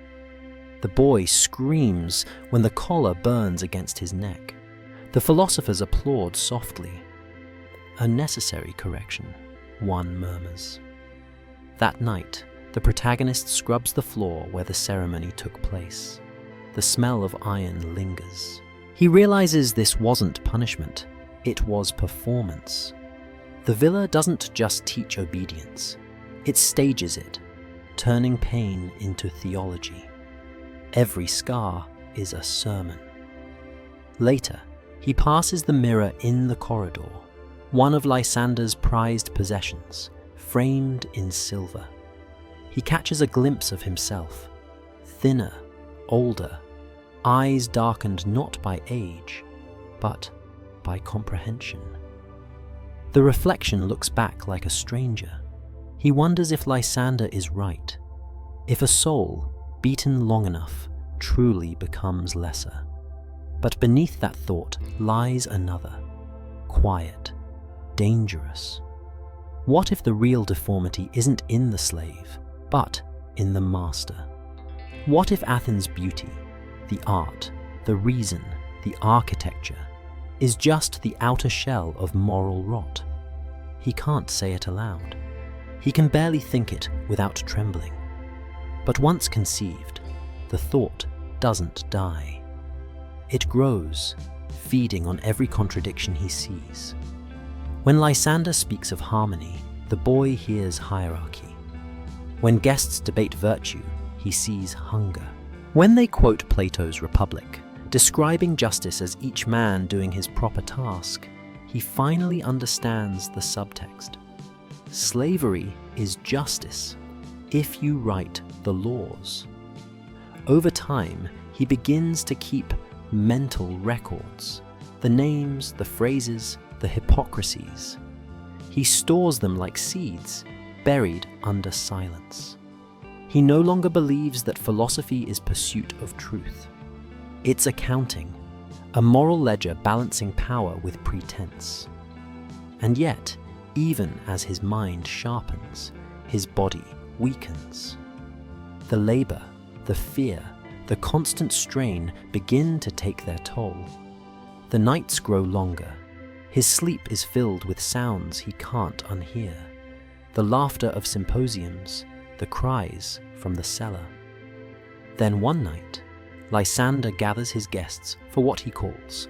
The boy screams when the collar burns against his neck. The philosophers applaud softly. A necessary correction, one murmurs. That night, the protagonist scrubs the floor where the ceremony took place. The smell of iron lingers. He realizes this wasn't punishment, it was performance. The villa doesn't just teach obedience, it stages it, turning pain into theology. Every scar is a sermon. Later, he passes the mirror in the corridor, one of Lysander's prized possessions, framed in silver. He catches a glimpse of himself, thinner, older, eyes darkened not by age, but by comprehension. The reflection looks back like a stranger. He wonders if Lysander is right, if a soul, beaten long enough, truly becomes lesser. But beneath that thought lies another, quiet, dangerous. What if the real deformity isn't in the slave, but in the master? What if Athens' beauty, the art, the reason, the architecture, is just the outer shell of moral rot? He can't say it aloud. He can barely think it without trembling. But once conceived, the thought doesn't die. It grows, feeding on every contradiction he sees. When Lysander speaks of harmony, the boy hears hierarchy. When guests debate virtue, he sees hunger. When they quote Plato's Republic, describing justice as each man doing his proper task, he finally understands the subtext. Slavery is justice if you write the laws. Over time, he begins to keep mental records, the names, the phrases, the hypocrisies. He stores them like seeds, buried under silence. He no longer believes that philosophy is pursuit of truth. It's accounting, a moral ledger balancing power with pretense. And yet, even as his mind sharpens, his body weakens. The labor, the fear, the constant strain begin to take their toll. The nights grow longer. His sleep is filled with sounds he can't unhear. The laughter of symposiums, the cries from the cellar. Then one night, Lysander gathers his guests for what he calls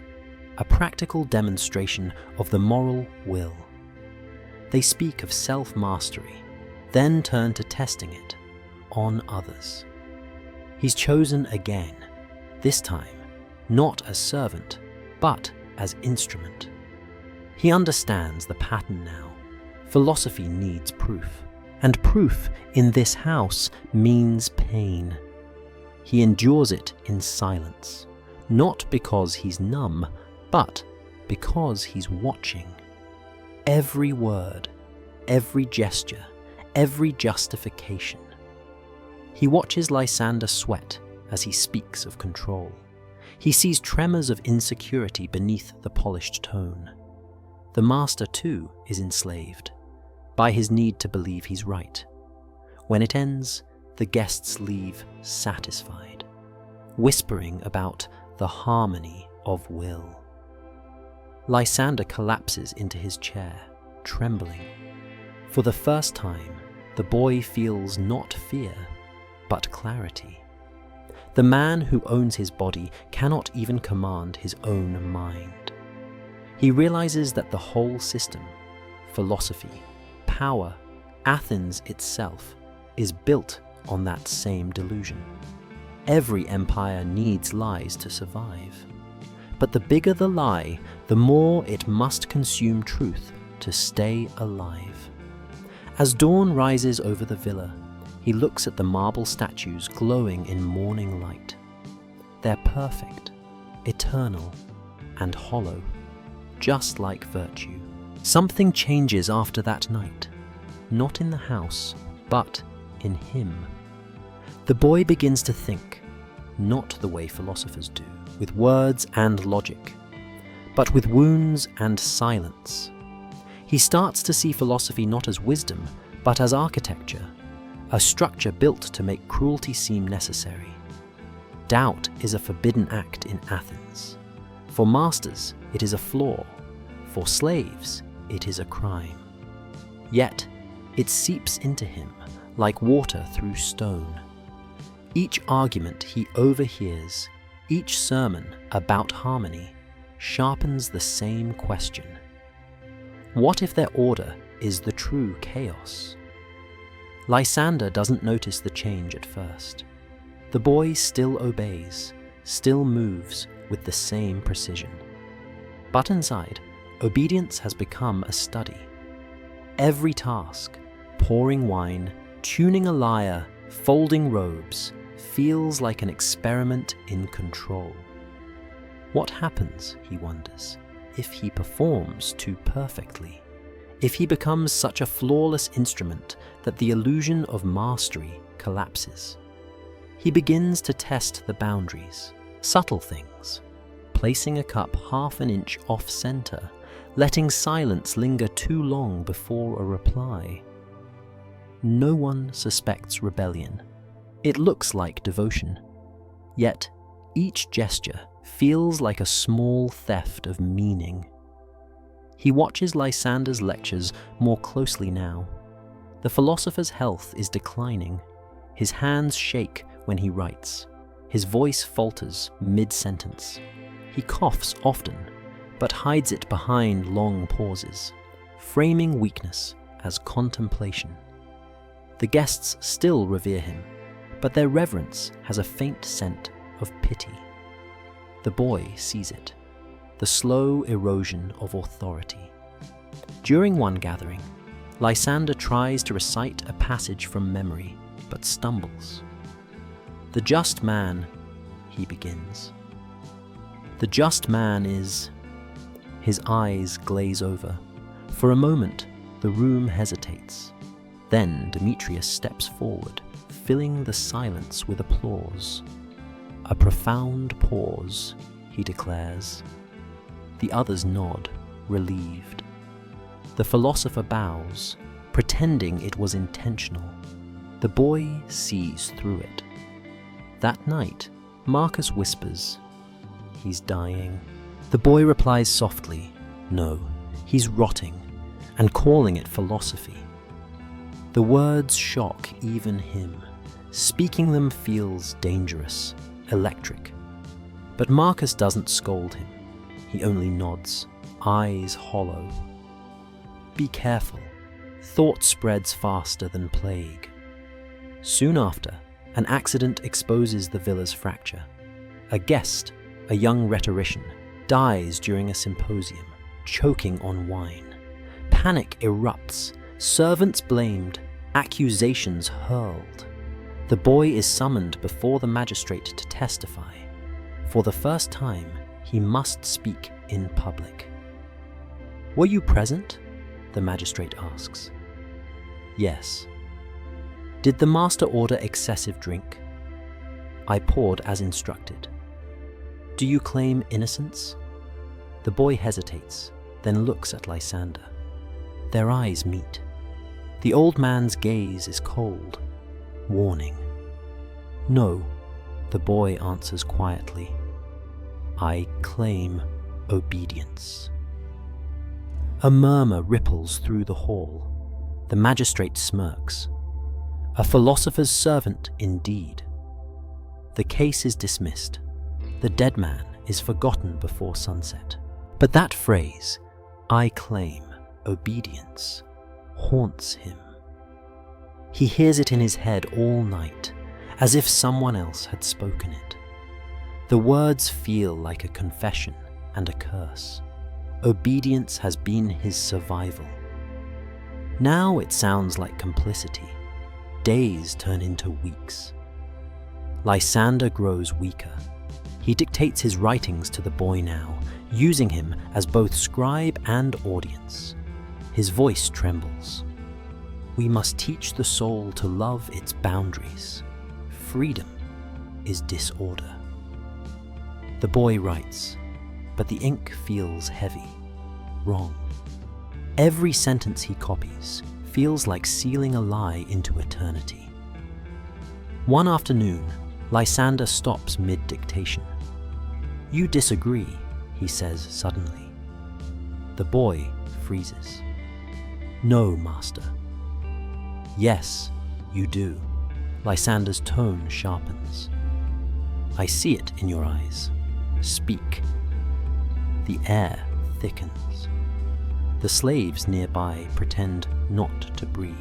a practical demonstration of the moral will. They speak of self-mastery, then turn to testing it on others. He's chosen again, this time not as servant, but as instrument. He understands the pattern now. Philosophy needs proof, and proof in this house means pain. He endures it in silence, not because he's numb, but because he's watching. Every word, every gesture, every justification. He watches Lysander sweat as he speaks of control. He sees tremors of insecurity beneath the polished tone. The master, too, is enslaved by his need to believe he's right. When it ends, the guests leave satisfied, whispering about the harmony of will. Lysander collapses into his chair, trembling. For the first time, the boy feels not fear, but clarity. The man who owns his body cannot even command his own mind. He realizes that the whole system, philosophy, power, Athens itself, is built on that same delusion. Every empire needs lies to survive. But the bigger the lie, the more it must consume truth to stay alive. As dawn rises over the villa, he looks at the marble statues glowing in morning light. They're perfect, eternal, and hollow, just like virtue. Something changes after that night, not in the house, but in him. The boy begins to think, not the way philosophers do, with words and logic, but with wounds and silence. He starts to see philosophy not as wisdom, but as architecture, a structure built to make cruelty seem necessary. Doubt is a forbidden act in Athens. For masters, it is a flaw. For slaves, it is a crime. Yet, it seeps into him like water through stone. Each argument he overhears, each sermon about harmony, sharpens the same question. What if their order is the true chaos? Lysander doesn't notice the change at first. The boy still obeys, still moves with the same precision. But inside, obedience has become a study. Every task, pouring wine, tuning a lyre, folding robes, feels like an experiment in control. What happens, he wonders, if he performs too perfectly? If he becomes such a flawless instrument that the illusion of mastery collapses? He begins to test the boundaries, subtle things, placing a cup half an inch off-center, letting silence linger too long before a reply. No one suspects rebellion. It looks like devotion. Yet, each gesture feels like a small theft of meaning. He watches Lysander's lectures more closely now. The philosopher's health is declining. His hands shake when he writes. His voice falters mid-sentence. He coughs often, but hides it behind long pauses, framing weakness as contemplation. The guests still revere him, but their reverence has a faint scent of pity. The boy sees it, the slow erosion of authority. During one gathering, Lysander tries to recite a passage from memory, but stumbles. "The just man," he begins. "The just man is..." His eyes glaze over. For a moment, the room hesitates. Then Demetrius steps forward, filling the silence with applause. "A profound pause," he declares. The others nod, relieved. The philosopher bows, pretending it was intentional. The boy sees through it. That night, Marcus whispers, "He's dying." The boy replies softly, "No, he's rotting," and calling it philosophy. The words shock even him. Speaking them feels dangerous, electric. But Marcus doesn't scold him. He only nods, eyes hollow. "Be careful. Thought spreads faster than plague." Soon after, an accident exposes the villa's fracture. A guest, a young rhetorician, dies during a symposium, choking on wine. Panic erupts, servants blamed, accusations hurled. The boy is summoned before the magistrate to testify. For the first time, he must speak in public. "Were you present?" the magistrate asks. "Yes." "Did the master order excessive drink?" "I poured as instructed." "Do you claim innocence?" The boy hesitates, then looks at Lysander. Their eyes meet. The old man's gaze is cold, warning. "No," the boy answers quietly. "I claim obedience." A murmur ripples through the hall. The magistrate smirks. A philosopher's servant indeed. The case is dismissed. The dead man is forgotten before sunset. But that phrase, "I claim obedience," haunts him. He hears it in his head all night, as if someone else had spoken it. The words feel like a confession and a curse. Obedience has been his survival. Now it sounds like complicity. Days turn into weeks. Lysander grows weaker. He dictates his writings to the boy now, using him as both scribe and audience. His voice trembles. "We must teach the soul to love its boundaries. Freedom is disorder." The boy writes, but the ink feels heavy, wrong. Every sentence he copies feels like sealing a lie into eternity. One afternoon, Lysander stops mid-dictation. "You disagree," he says suddenly. The boy freezes. "No, master." "Yes, you do." Lysander's tone sharpens. "I see it in your eyes. Speak." The air thickens. The slaves nearby pretend not to breathe.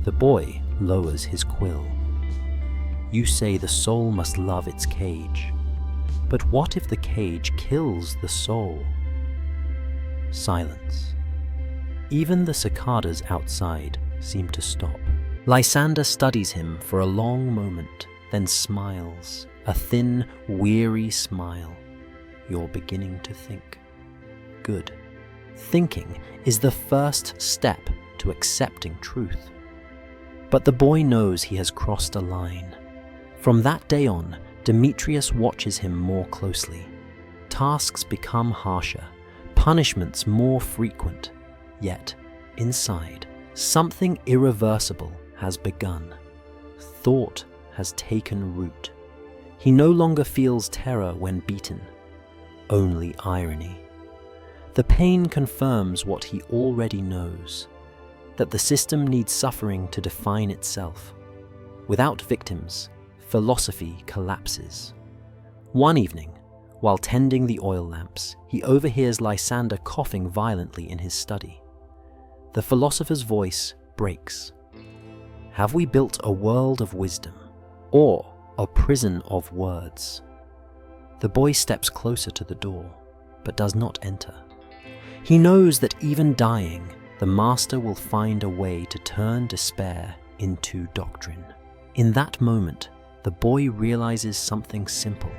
The boy lowers his quill. "You say the soul must love its cage. But what if the cage kills the soul?" Silence. Even the cicadas outside seem to stop. Lysander studies him for a long moment, then smiles, a thin, weary smile. "You're beginning to think. Good. Thinking is the first step to accepting truth." But the boy knows he has crossed a line. From that day on, Demetrius watches him more closely. Tasks become harsher, punishments more frequent. Yet, inside, something irreversible has begun. Thought has taken root. He no longer feels terror when beaten, only irony. The pain confirms what he already knows, that the system needs suffering to define itself. Without victims, philosophy collapses. One evening, while tending the oil lamps, he overhears Lysander coughing violently in his study. The philosopher's voice breaks. "Have we built a world of wisdom, or a prison of words?" The boy steps closer to the door, but does not enter. He knows that even dying, the master will find a way to turn despair into doctrine. In that moment, the boy realizes something simple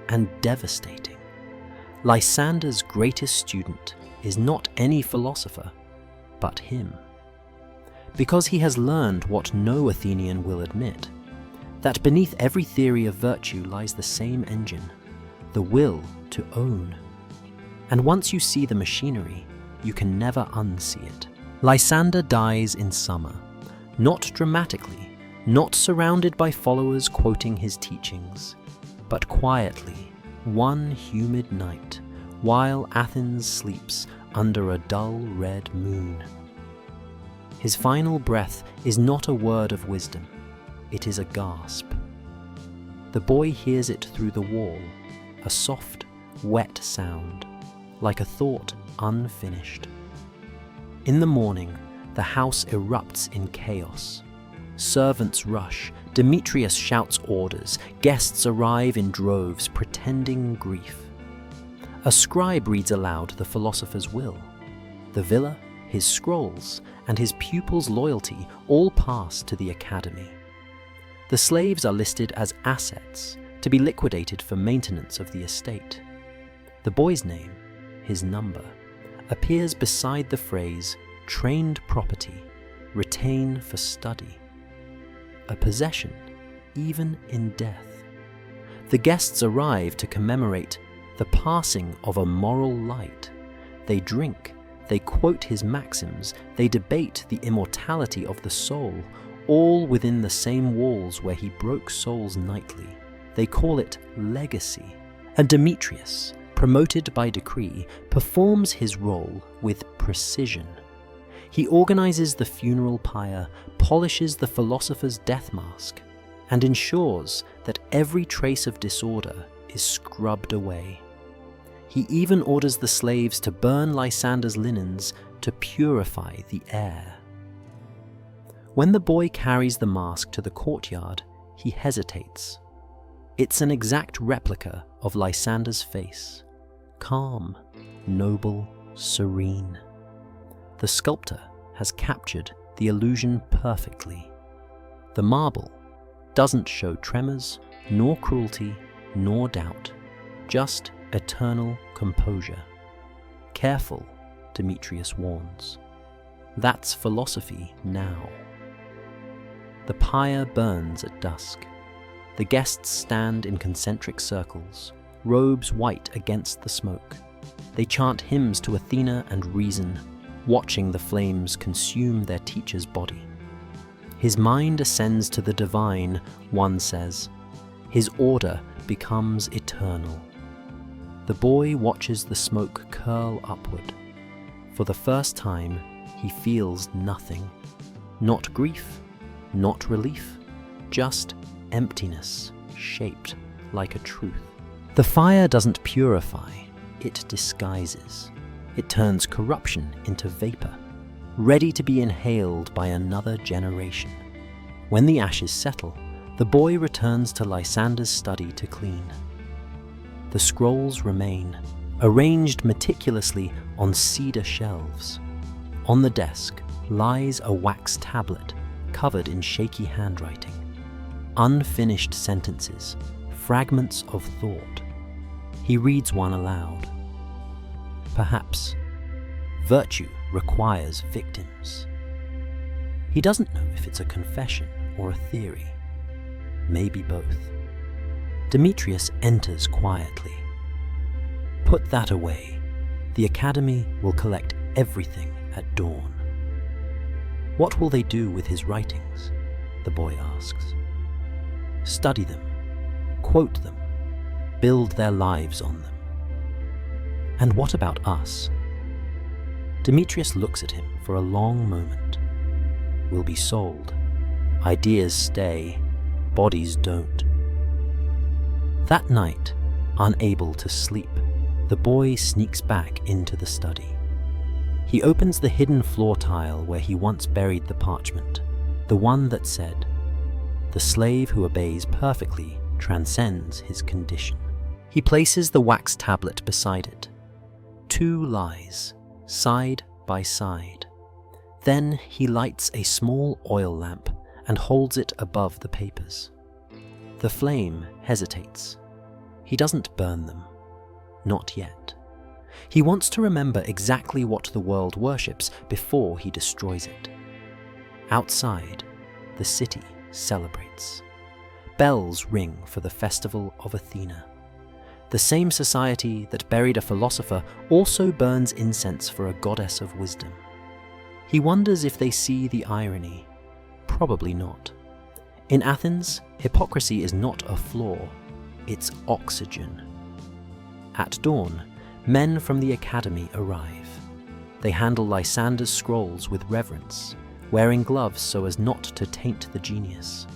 and devastating. Lysander's greatest student is not any philosopher, but him. Because he has learned what no Athenian will admit, that beneath every theory of virtue lies the same engine, the will to own. And once you see the machinery, you can never unsee it. Lysander dies in summer, not dramatically, not surrounded by followers quoting his teachings, but quietly, one humid night, while Athens sleeps under a dull red moon. His final breath is not a word of wisdom, it is a gasp. The boy hears it through the wall, a soft, wet sound, like a thought unfinished. In the morning, the house erupts in chaos. Servants rush, Demetrius shouts orders, guests arrive in droves, pretending grief. A scribe reads aloud the philosopher's will. The villa, his scrolls, and his pupils' loyalty all pass to the Academy. The slaves are listed as assets, to be liquidated for maintenance of the estate. The boy's name, his number, appears beside the phrase, "trained property, retain for study." A possession, even in death. The guests arrive to commemorate the passing of a moral light. They drink, they quote his maxims, they debate the immortality of the soul, all within the same walls where he broke souls nightly. They call it legacy. And Demetrius, promoted by decree, performs his role with precision. He organizes the funeral pyre, polishes the philosopher's death mask, and ensures that every trace of disorder is scrubbed away. He even orders the slaves to burn Lysander's linens to purify the air. When the boy carries the mask to the courtyard, he hesitates. It's an exact replica of Lysander's face, calm, noble, serene. The sculptor has captured the illusion perfectly. The marble doesn't show tremors, nor cruelty, nor doubt, just eternal composure. Careful, Demetrius warns. That's philosophy now. The pyre burns at dusk. The guests stand in concentric circles, robes white against the smoke. They chant hymns to Athena and reason, watching the flames consume their teacher's body. His mind ascends to the divine, one says. His order becomes eternal. The boy watches the smoke curl upward. For the first time, he feels nothing. Not grief, not relief, just emptiness, shaped like a truth. The fire doesn't purify, it disguises. It turns corruption into vapor, ready to be inhaled by another generation. When the ashes settle, the boy returns to Lysander's study to clean. The scrolls remain, arranged meticulously on cedar shelves. On the desk lies a wax tablet covered in shaky handwriting. Unfinished sentences, fragments of thought. He reads one aloud. Perhaps virtue requires victims. He doesn't know if it's a confession or a theory. Maybe both. Demetrius enters quietly. Put that away. The Academy will collect everything at dawn. What will they do with his writings? The boy asks. Study them, quote them, build their lives on them. And what about us? Demetrius looks at him for a long moment. We'll be sold. Ideas stay, bodies don't. That night, unable to sleep, the boy sneaks back into the study. He opens the hidden floor tile where he once buried the parchment, the one that said, "The slave who obeys perfectly transcends his condition." He places the wax tablet beside it. 2 lies, side by side. Then he lights a small oil lamp and holds it above the papers. The flame hesitates. He doesn't burn them. Not yet. He wants to remember exactly what the world worships before he destroys it. Outside, the city celebrates. Bells ring for the festival of Athena. The same society that buried a philosopher also burns incense for a goddess of wisdom. He wonders if they see the irony. Probably not. In Athens, hypocrisy is not a flaw, it's oxygen. At dawn, men from the Academy arrive. They handle Lysander's scrolls with reverence, wearing gloves so as not to taint the genius.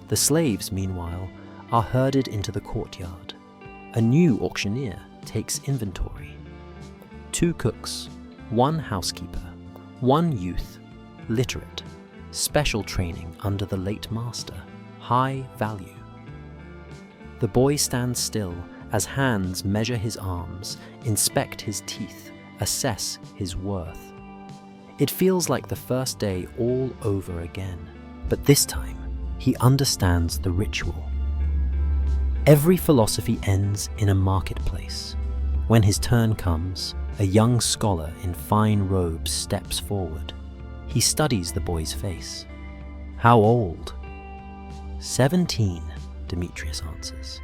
The slaves, meanwhile, are herded into the courtyard. A new auctioneer takes inventory. 2 cooks, 1 housekeeper, 1 youth, literate, special training under the late master, high value. The boy stands still as hands measure his arms, inspect his teeth, assess his worth. It feels like the first day all over again, but this time he understands the ritual. Every philosophy ends in a marketplace. When his turn comes, a young scholar in fine robes steps forward. He studies the boy's face. How old? 17, Demetrius answers.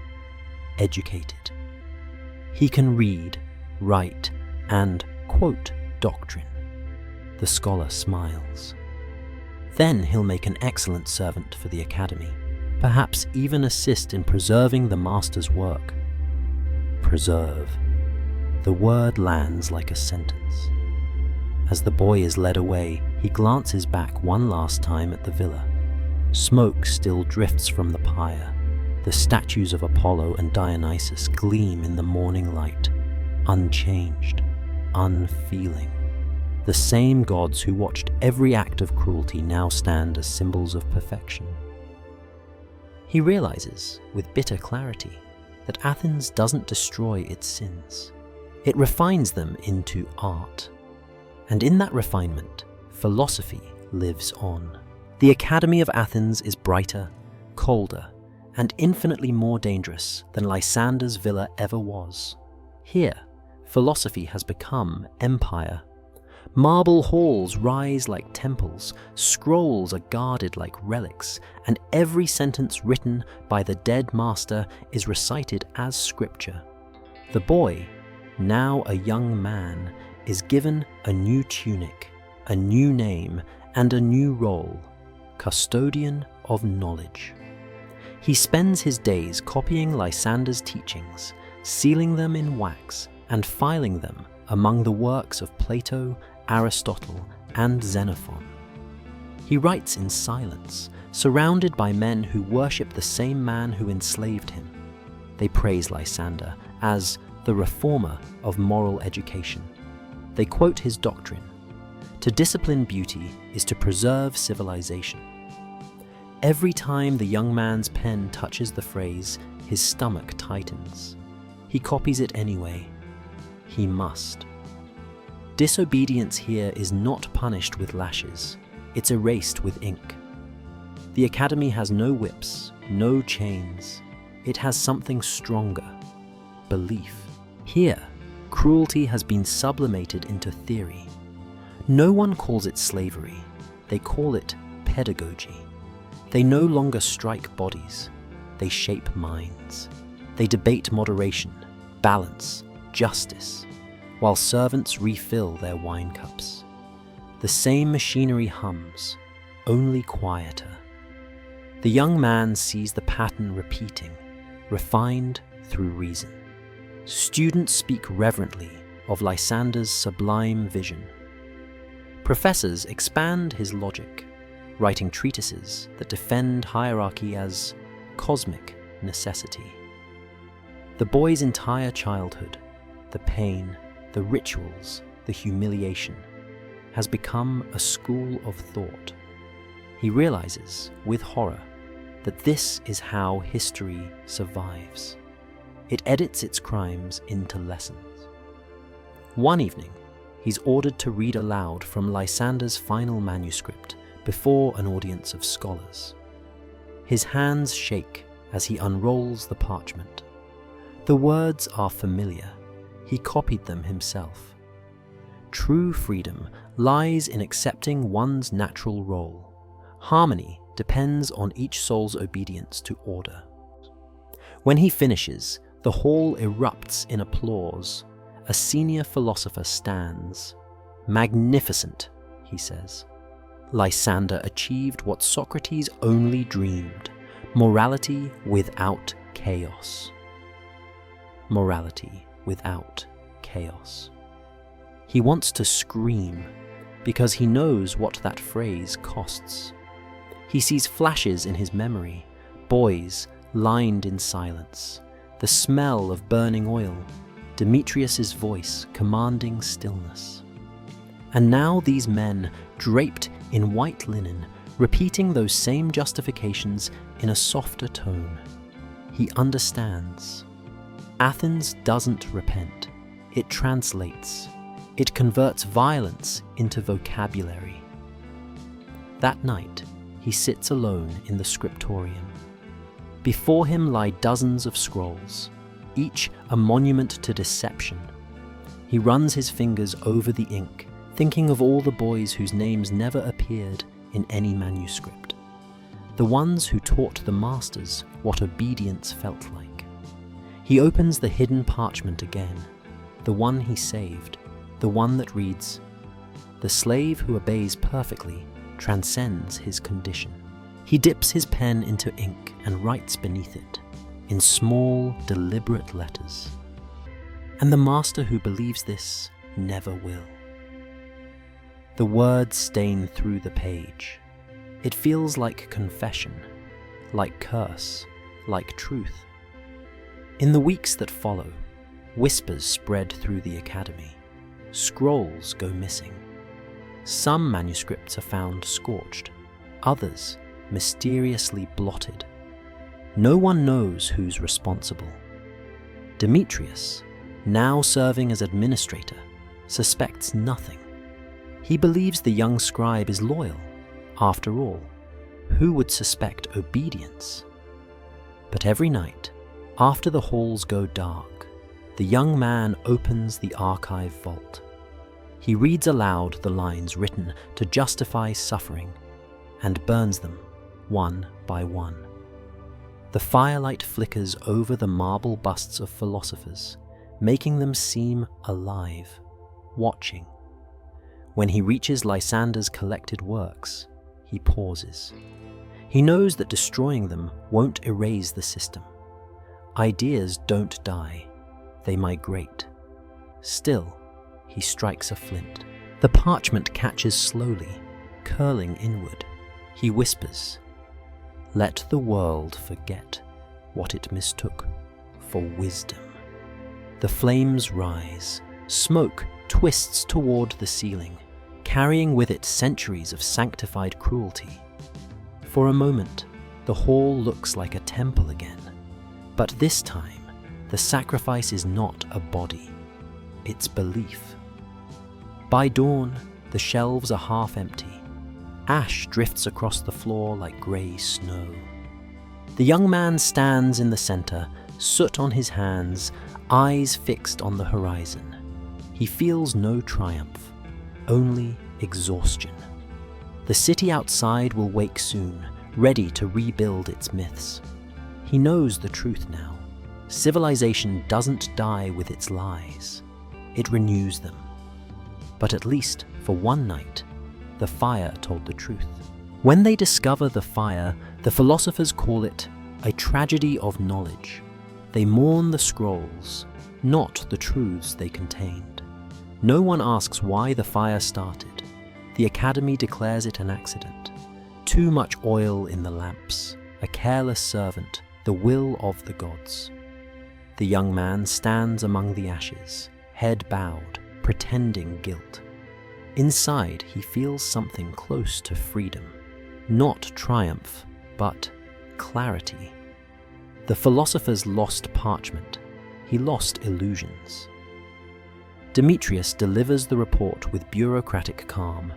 Educated. He can read, write, and quote doctrine. The scholar smiles. Then he'll make an excellent servant for the Academy, perhaps even assist in preserving the master's work. Preserve. The word lands like a sentence. As the boy is led away, he glances back one last time at the villa. Smoke still drifts from the pyre. The statues of Apollo and Dionysus gleam in the morning light, unchanged, unfeeling. The same gods who watched every act of cruelty now stand as symbols of perfection. He realizes, with bitter clarity, that Athens doesn't destroy its sins. It refines them into art. And in that refinement, philosophy lives on. The Academy of Athens is brighter, colder, and infinitely more dangerous than Lysander's villa ever was. Here, philosophy has become empire. Marble halls rise like temples, scrolls are guarded like relics, and every sentence written by the dead master is recited as scripture. The boy, now a young man, is given a new tunic, a new name, and a new role: custodian of knowledge. He spends his days copying Lysander's teachings, sealing them in wax, and filing them among the works of Plato, Aristotle, and Xenophon. He writes in silence, surrounded by men who worship the same man who enslaved him. They praise Lysander as the reformer of moral education. They quote his doctrine: to discipline beauty is to preserve civilization. Every time the young man's pen touches the phrase, his stomach tightens. He copies it anyway. He must. Disobedience here is not punished with lashes. It's erased with ink. The Academy has no whips, no chains. It has something stronger: belief. Here, cruelty has been sublimated into theory. No one calls it slavery. They call it pedagogy. They no longer strike bodies. They shape minds. They debate moderation, balance, justice, while servants refill their wine cups. The same machinery hums, only quieter. The young man sees the pattern repeating, refined through reason. Students speak reverently of Lysander's sublime vision. Professors expand his logic, writing treatises that defend hierarchy as cosmic necessity. The boy's entire childhood, the pain, the rituals, the humiliation, has become a school of thought. He realizes, with horror, that this is how history survives. It edits its crimes into lessons. One evening, he's ordered to read aloud from Lysander's final manuscript before an audience of scholars. His hands shake as he unrolls the parchment. The words are familiar. He copied them himself. True freedom lies in accepting one's natural role. Harmony depends on each soul's obedience to order. When he finishes, the hall erupts in applause. A senior philosopher stands. "Magnificent," he says. Lysander achieved what Socrates only dreamed: morality without chaos. Morality without chaos. He wants to scream because he knows what that phrase costs. He sees flashes in his memory, boys lined in silence, the smell of burning oil, Demetrius's voice commanding stillness. And now these men, draped in white linen, repeating those same justifications in a softer tone. He understands. Athens doesn't repent. It translates. It converts violence into vocabulary. That night, he sits alone in the scriptorium. Before him lie dozens of scrolls, each a monument to deception. He runs his fingers over the ink, thinking of all the boys whose names never appeared in any manuscript. The ones who taught the masters what obedience felt like. He opens the hidden parchment again, the one he saved, the one that reads, "The slave who obeys perfectly transcends his condition." He dips his pen into ink and writes beneath it, in small, deliberate letters. And the master who believes this never will. The words stain through the page. It feels like confession, like curse, like truth. In the weeks that follow, whispers spread through the academy. Scrolls go missing. Some manuscripts are found scorched, others mysteriously blotted. No one knows who's responsible. Demetrius, now serving as administrator, suspects nothing. He believes the young scribe is loyal. After all, who would suspect obedience? But every night, after the halls go dark, the young man opens the archive vault. He reads aloud the lines written to justify suffering and burns them one by one. The firelight flickers over the marble busts of philosophers, making them seem alive, watching. When he reaches Lysander's collected works, he pauses. He knows that destroying them won't erase the system. Ideas don't die, they migrate. Still, he strikes a flint. The parchment catches slowly, curling inward. He whispers, "Let the world forget what it mistook for wisdom." The flames rise. Smoke twists toward the ceiling, carrying with it centuries of sanctified cruelty. For a moment, the hall looks like a temple again. But this time, the sacrifice is not a body. It's belief. By dawn, the shelves are half empty. Ash drifts across the floor like grey snow. The young man stands in the center, soot on his hands, eyes fixed on the horizon. He feels no triumph, only exhaustion. The city outside will wake soon, ready to rebuild its myths. He knows the truth now. Civilization doesn't die with its lies. It renews them. But at least for one night, the fire told the truth. When they discover the fire, the philosophers call it a tragedy of knowledge. They mourn the scrolls, not the truths they contained. No one asks why the fire started. The Academy declares it an accident. Too much oil in the lamps, a careless servant, the will of the gods. The young man stands among the ashes, head bowed, pretending guilt. Inside, he feels something close to freedom. Not triumph, but clarity. The philosophers lost parchment. He lost illusions. Demetrius delivers the report with bureaucratic calm.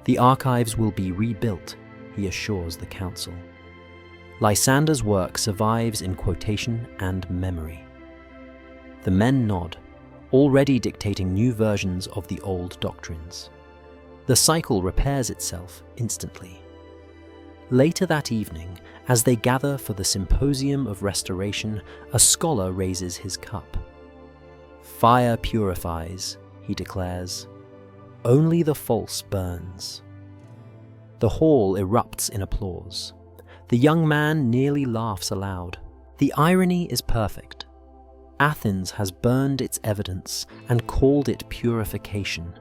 The archives will be rebuilt, he assures the council. Lysander's work survives in quotation and memory. The men nod, already dictating new versions of the old doctrines. The cycle repairs itself instantly. Later that evening, as they gather for the Symposium of Restoration, a scholar raises his cup. "Fire purifies," he declares. "Only the false burns." The hall erupts in applause. The young man nearly laughs aloud. The irony is perfect. Athens has burned its evidence and called it purification.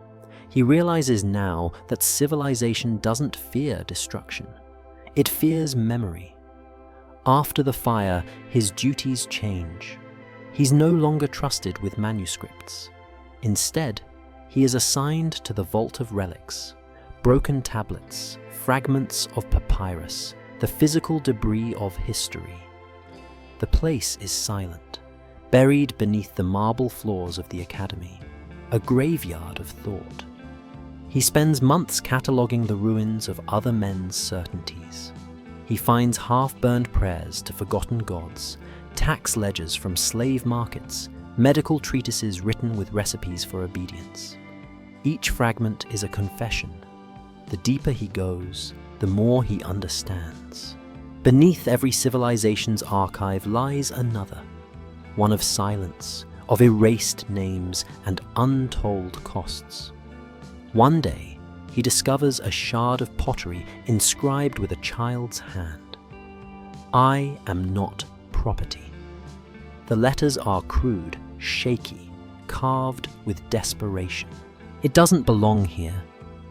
He realizes now that civilization doesn't fear destruction. It fears memory. After the fire, his duties change. He's no longer trusted with manuscripts. Instead, he is assigned to the Vault of Relics, broken tablets, fragments of papyrus, the physical debris of history. The place is silent, buried beneath the marble floors of the Academy, a graveyard of thought. He spends months cataloguing the ruins of other men's certainties. He finds half-burned prayers to forgotten gods, tax ledgers from slave markets, medical treatises written with recipes for obedience. Each fragment is a confession. The deeper he goes, the more he understands. Beneath every civilization's archive lies another, one of silence, of erased names and untold costs. One day, he discovers a shard of pottery inscribed with a child's hand. "I am not property." The letters are crude, shaky, carved with desperation. It doesn't belong here.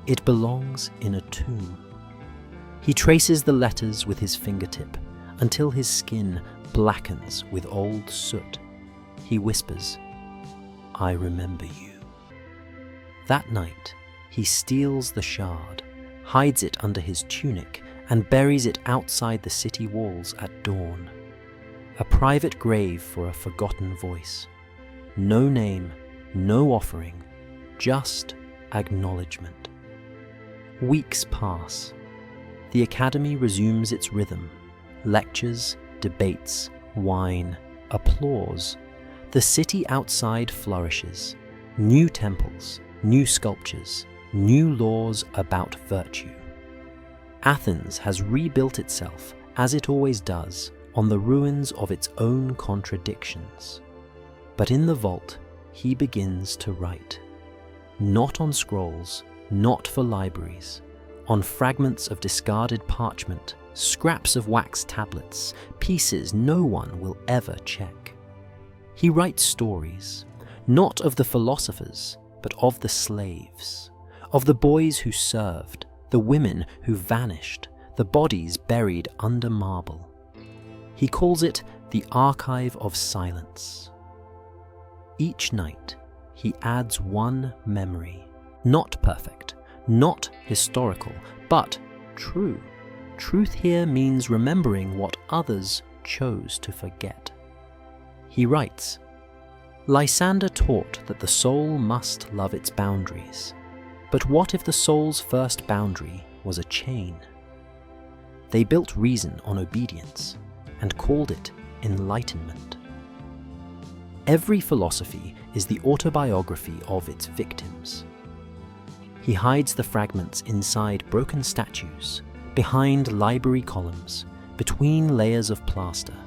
It belongs in a tomb. He traces the letters with his fingertip until his skin blackens with old soot. He whispers, "I remember you." That night, he steals the shard, hides it under his tunic, and buries it outside the city walls at dawn. A private grave for a forgotten voice. No name, no offering, just acknowledgement. Weeks pass. The Academy resumes its rhythm. Lectures, debates, wine, applause. The city outside flourishes. New temples, new sculptures, new laws about virtue. Athens has rebuilt itself, as it always does, on the ruins of its own contradictions. But in the vault, he begins to write. Not on scrolls, not for libraries, on fragments of discarded parchment, scraps of wax tablets, pieces no one will ever check. He writes stories, not of the philosophers, but of the slaves, of the boys who served, the women who vanished, the bodies buried under marble. He calls it the Archive of Silence. Each night, he adds one memory, not perfect, not historical, but true. Truth here means remembering what others chose to forget. He writes, Lysander taught that the soul must love its boundaries, but what if the soul's first boundary was a chain? They built reason on obedience and called it enlightenment. Every philosophy is the autobiography of its victims. He hides the fragments inside broken statues, behind library columns, between layers of plaster,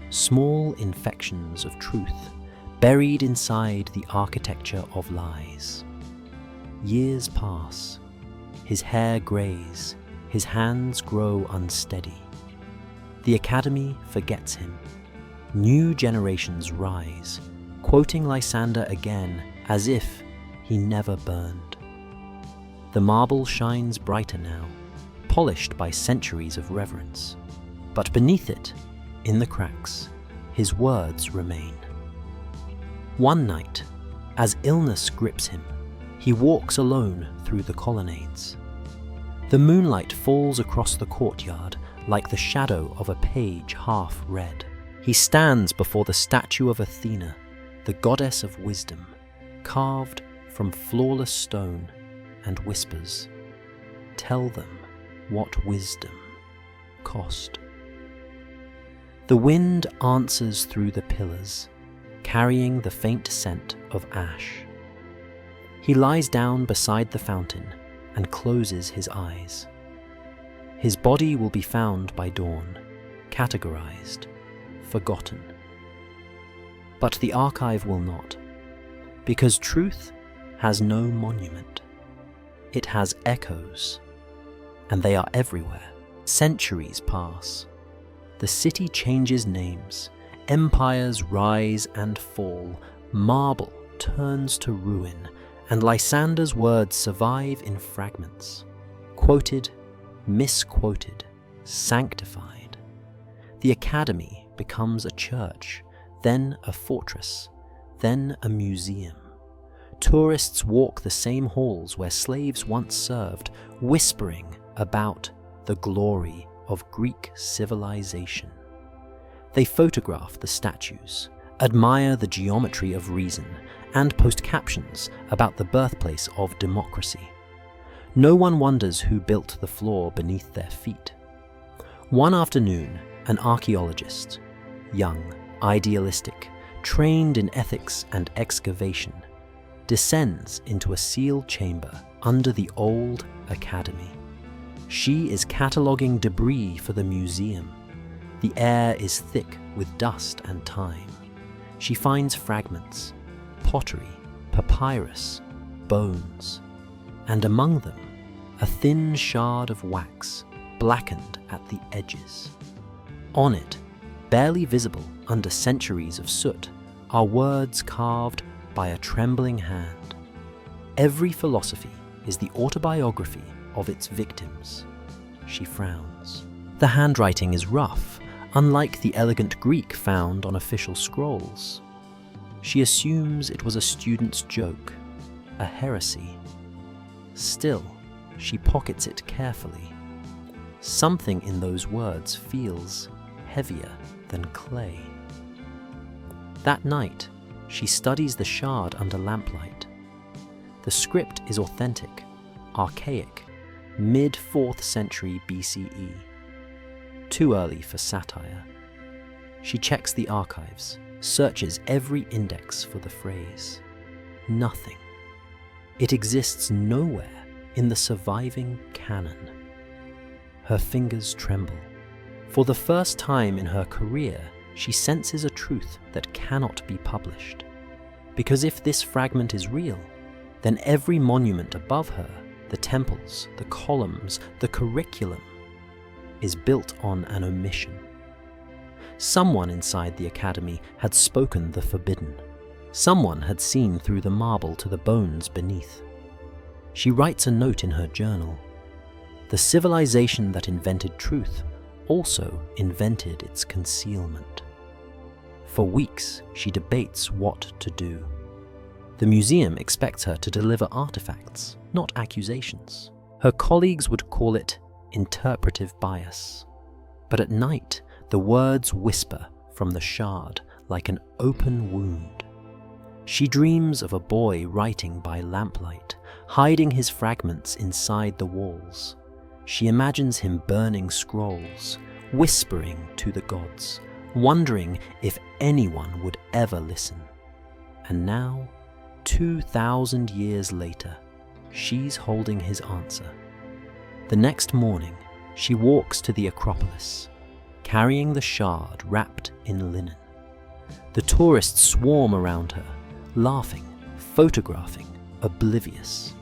small infections of truth buried inside the architecture of lies. Years pass. His hair greys, his hands grow unsteady. The Academy forgets him. New generations rise, quoting Lysander again as if he never burned. The marble shines brighter now, polished by centuries of reverence. But beneath it, in the cracks, his words remain. One night, as illness grips him, he walks alone through the colonnades. The moonlight falls across the courtyard like the shadow of a page half read. He stands before the statue of Athena, the goddess of wisdom, carved from flawless stone, and whispers, "Tell them what wisdom cost." The wind answers through the pillars, carrying the faint scent of ash. He lies down beside the fountain and closes his eyes. His body will be found by dawn, categorized, forgotten. But the archive will not, because truth has no monument. It has echoes, and they are everywhere. Centuries pass. The city changes names, empires rise and fall, marble turns to ruin, and Lysander's words survive in fragments, quoted, misquoted, sanctified. The Academy becomes a church, then a fortress, then a museum. Tourists walk the same halls where slaves once served, whispering about the glory of Greek civilization. They photograph the statues, admire the geometry of reason, and post captions about the birthplace of democracy. No one wonders who built the floor beneath their feet. One afternoon, an archaeologist, young, idealistic, trained in ethics and excavation, descends into a sealed chamber under the old Academy. She is cataloguing debris for the museum. The air is thick with dust and time. She finds fragments, pottery, papyrus, bones, and among them, a thin shard of wax, blackened at the edges. On it, barely visible under centuries of soot, are words carved by a trembling hand. Every philosophy is the autobiography of its victims. She frowns. The handwriting is rough, unlike the elegant Greek found on official scrolls. She assumes it was a student's joke, a heresy. Still, she pockets it carefully. Something in those words feels heavier than clay. That night, she studies the shard under lamplight. The script is authentic, archaic, mid-4th century BCE. Too early for satire. She checks the archives, searches every index for the phrase. Nothing. It exists nowhere in the surviving canon. Her fingers tremble. For the first time in her career, she senses a truth that cannot be published. Because if this fragment is real, then every monument above her, the temples, the columns, the curriculum, is built on an omission. Someone inside the academy had spoken the forbidden. Someone had seen through the marble to the bones beneath. She writes a note in her journal. The civilization that invented truth also invented its concealment. For weeks, she debates what to do. The museum expects her to deliver artifacts, not accusations. Her colleagues would call it interpretive bias. But at night, the words whisper from the shard like an open wound. She dreams of a boy writing by lamplight, hiding his fragments inside the walls. She imagines him burning scrolls, whispering to the gods, wondering if anyone would ever listen. And now, 2,000 years later, she's holding his answer. The next morning, she walks to the Acropolis, carrying the shard wrapped in linen. The tourists swarm around her, laughing, photographing, oblivious.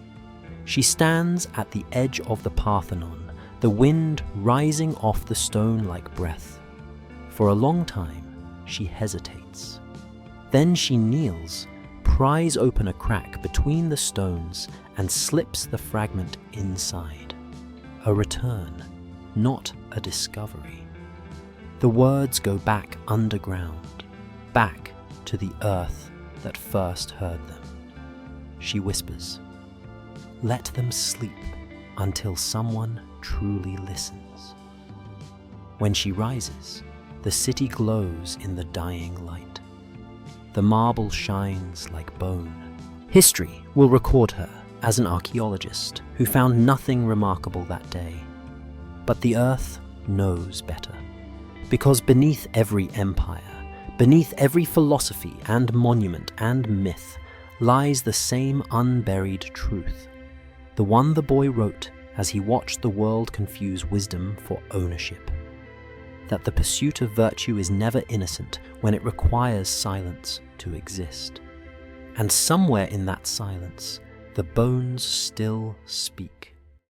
She stands at the edge of the Parthenon, the wind rising off the stone like breath. For a long time, she hesitates. Then she kneels, pries open a crack between the stones, and slips the fragment inside. A return, not a discovery. The words go back underground, back to the earth that first heard them. She whispers, "Let them sleep until someone truly listens." When she rises, the city glows in the dying light. The marble shines like bone. History will record her as an archaeologist who found nothing remarkable that day. But the earth knows better. Because beneath every empire, beneath every philosophy and monument and myth, lies the same unburied truth, the one the boy wrote as he watched the world confuse wisdom for ownership. That the pursuit of virtue is never innocent when it requires silence to exist. And somewhere in that silence, the bones still speak.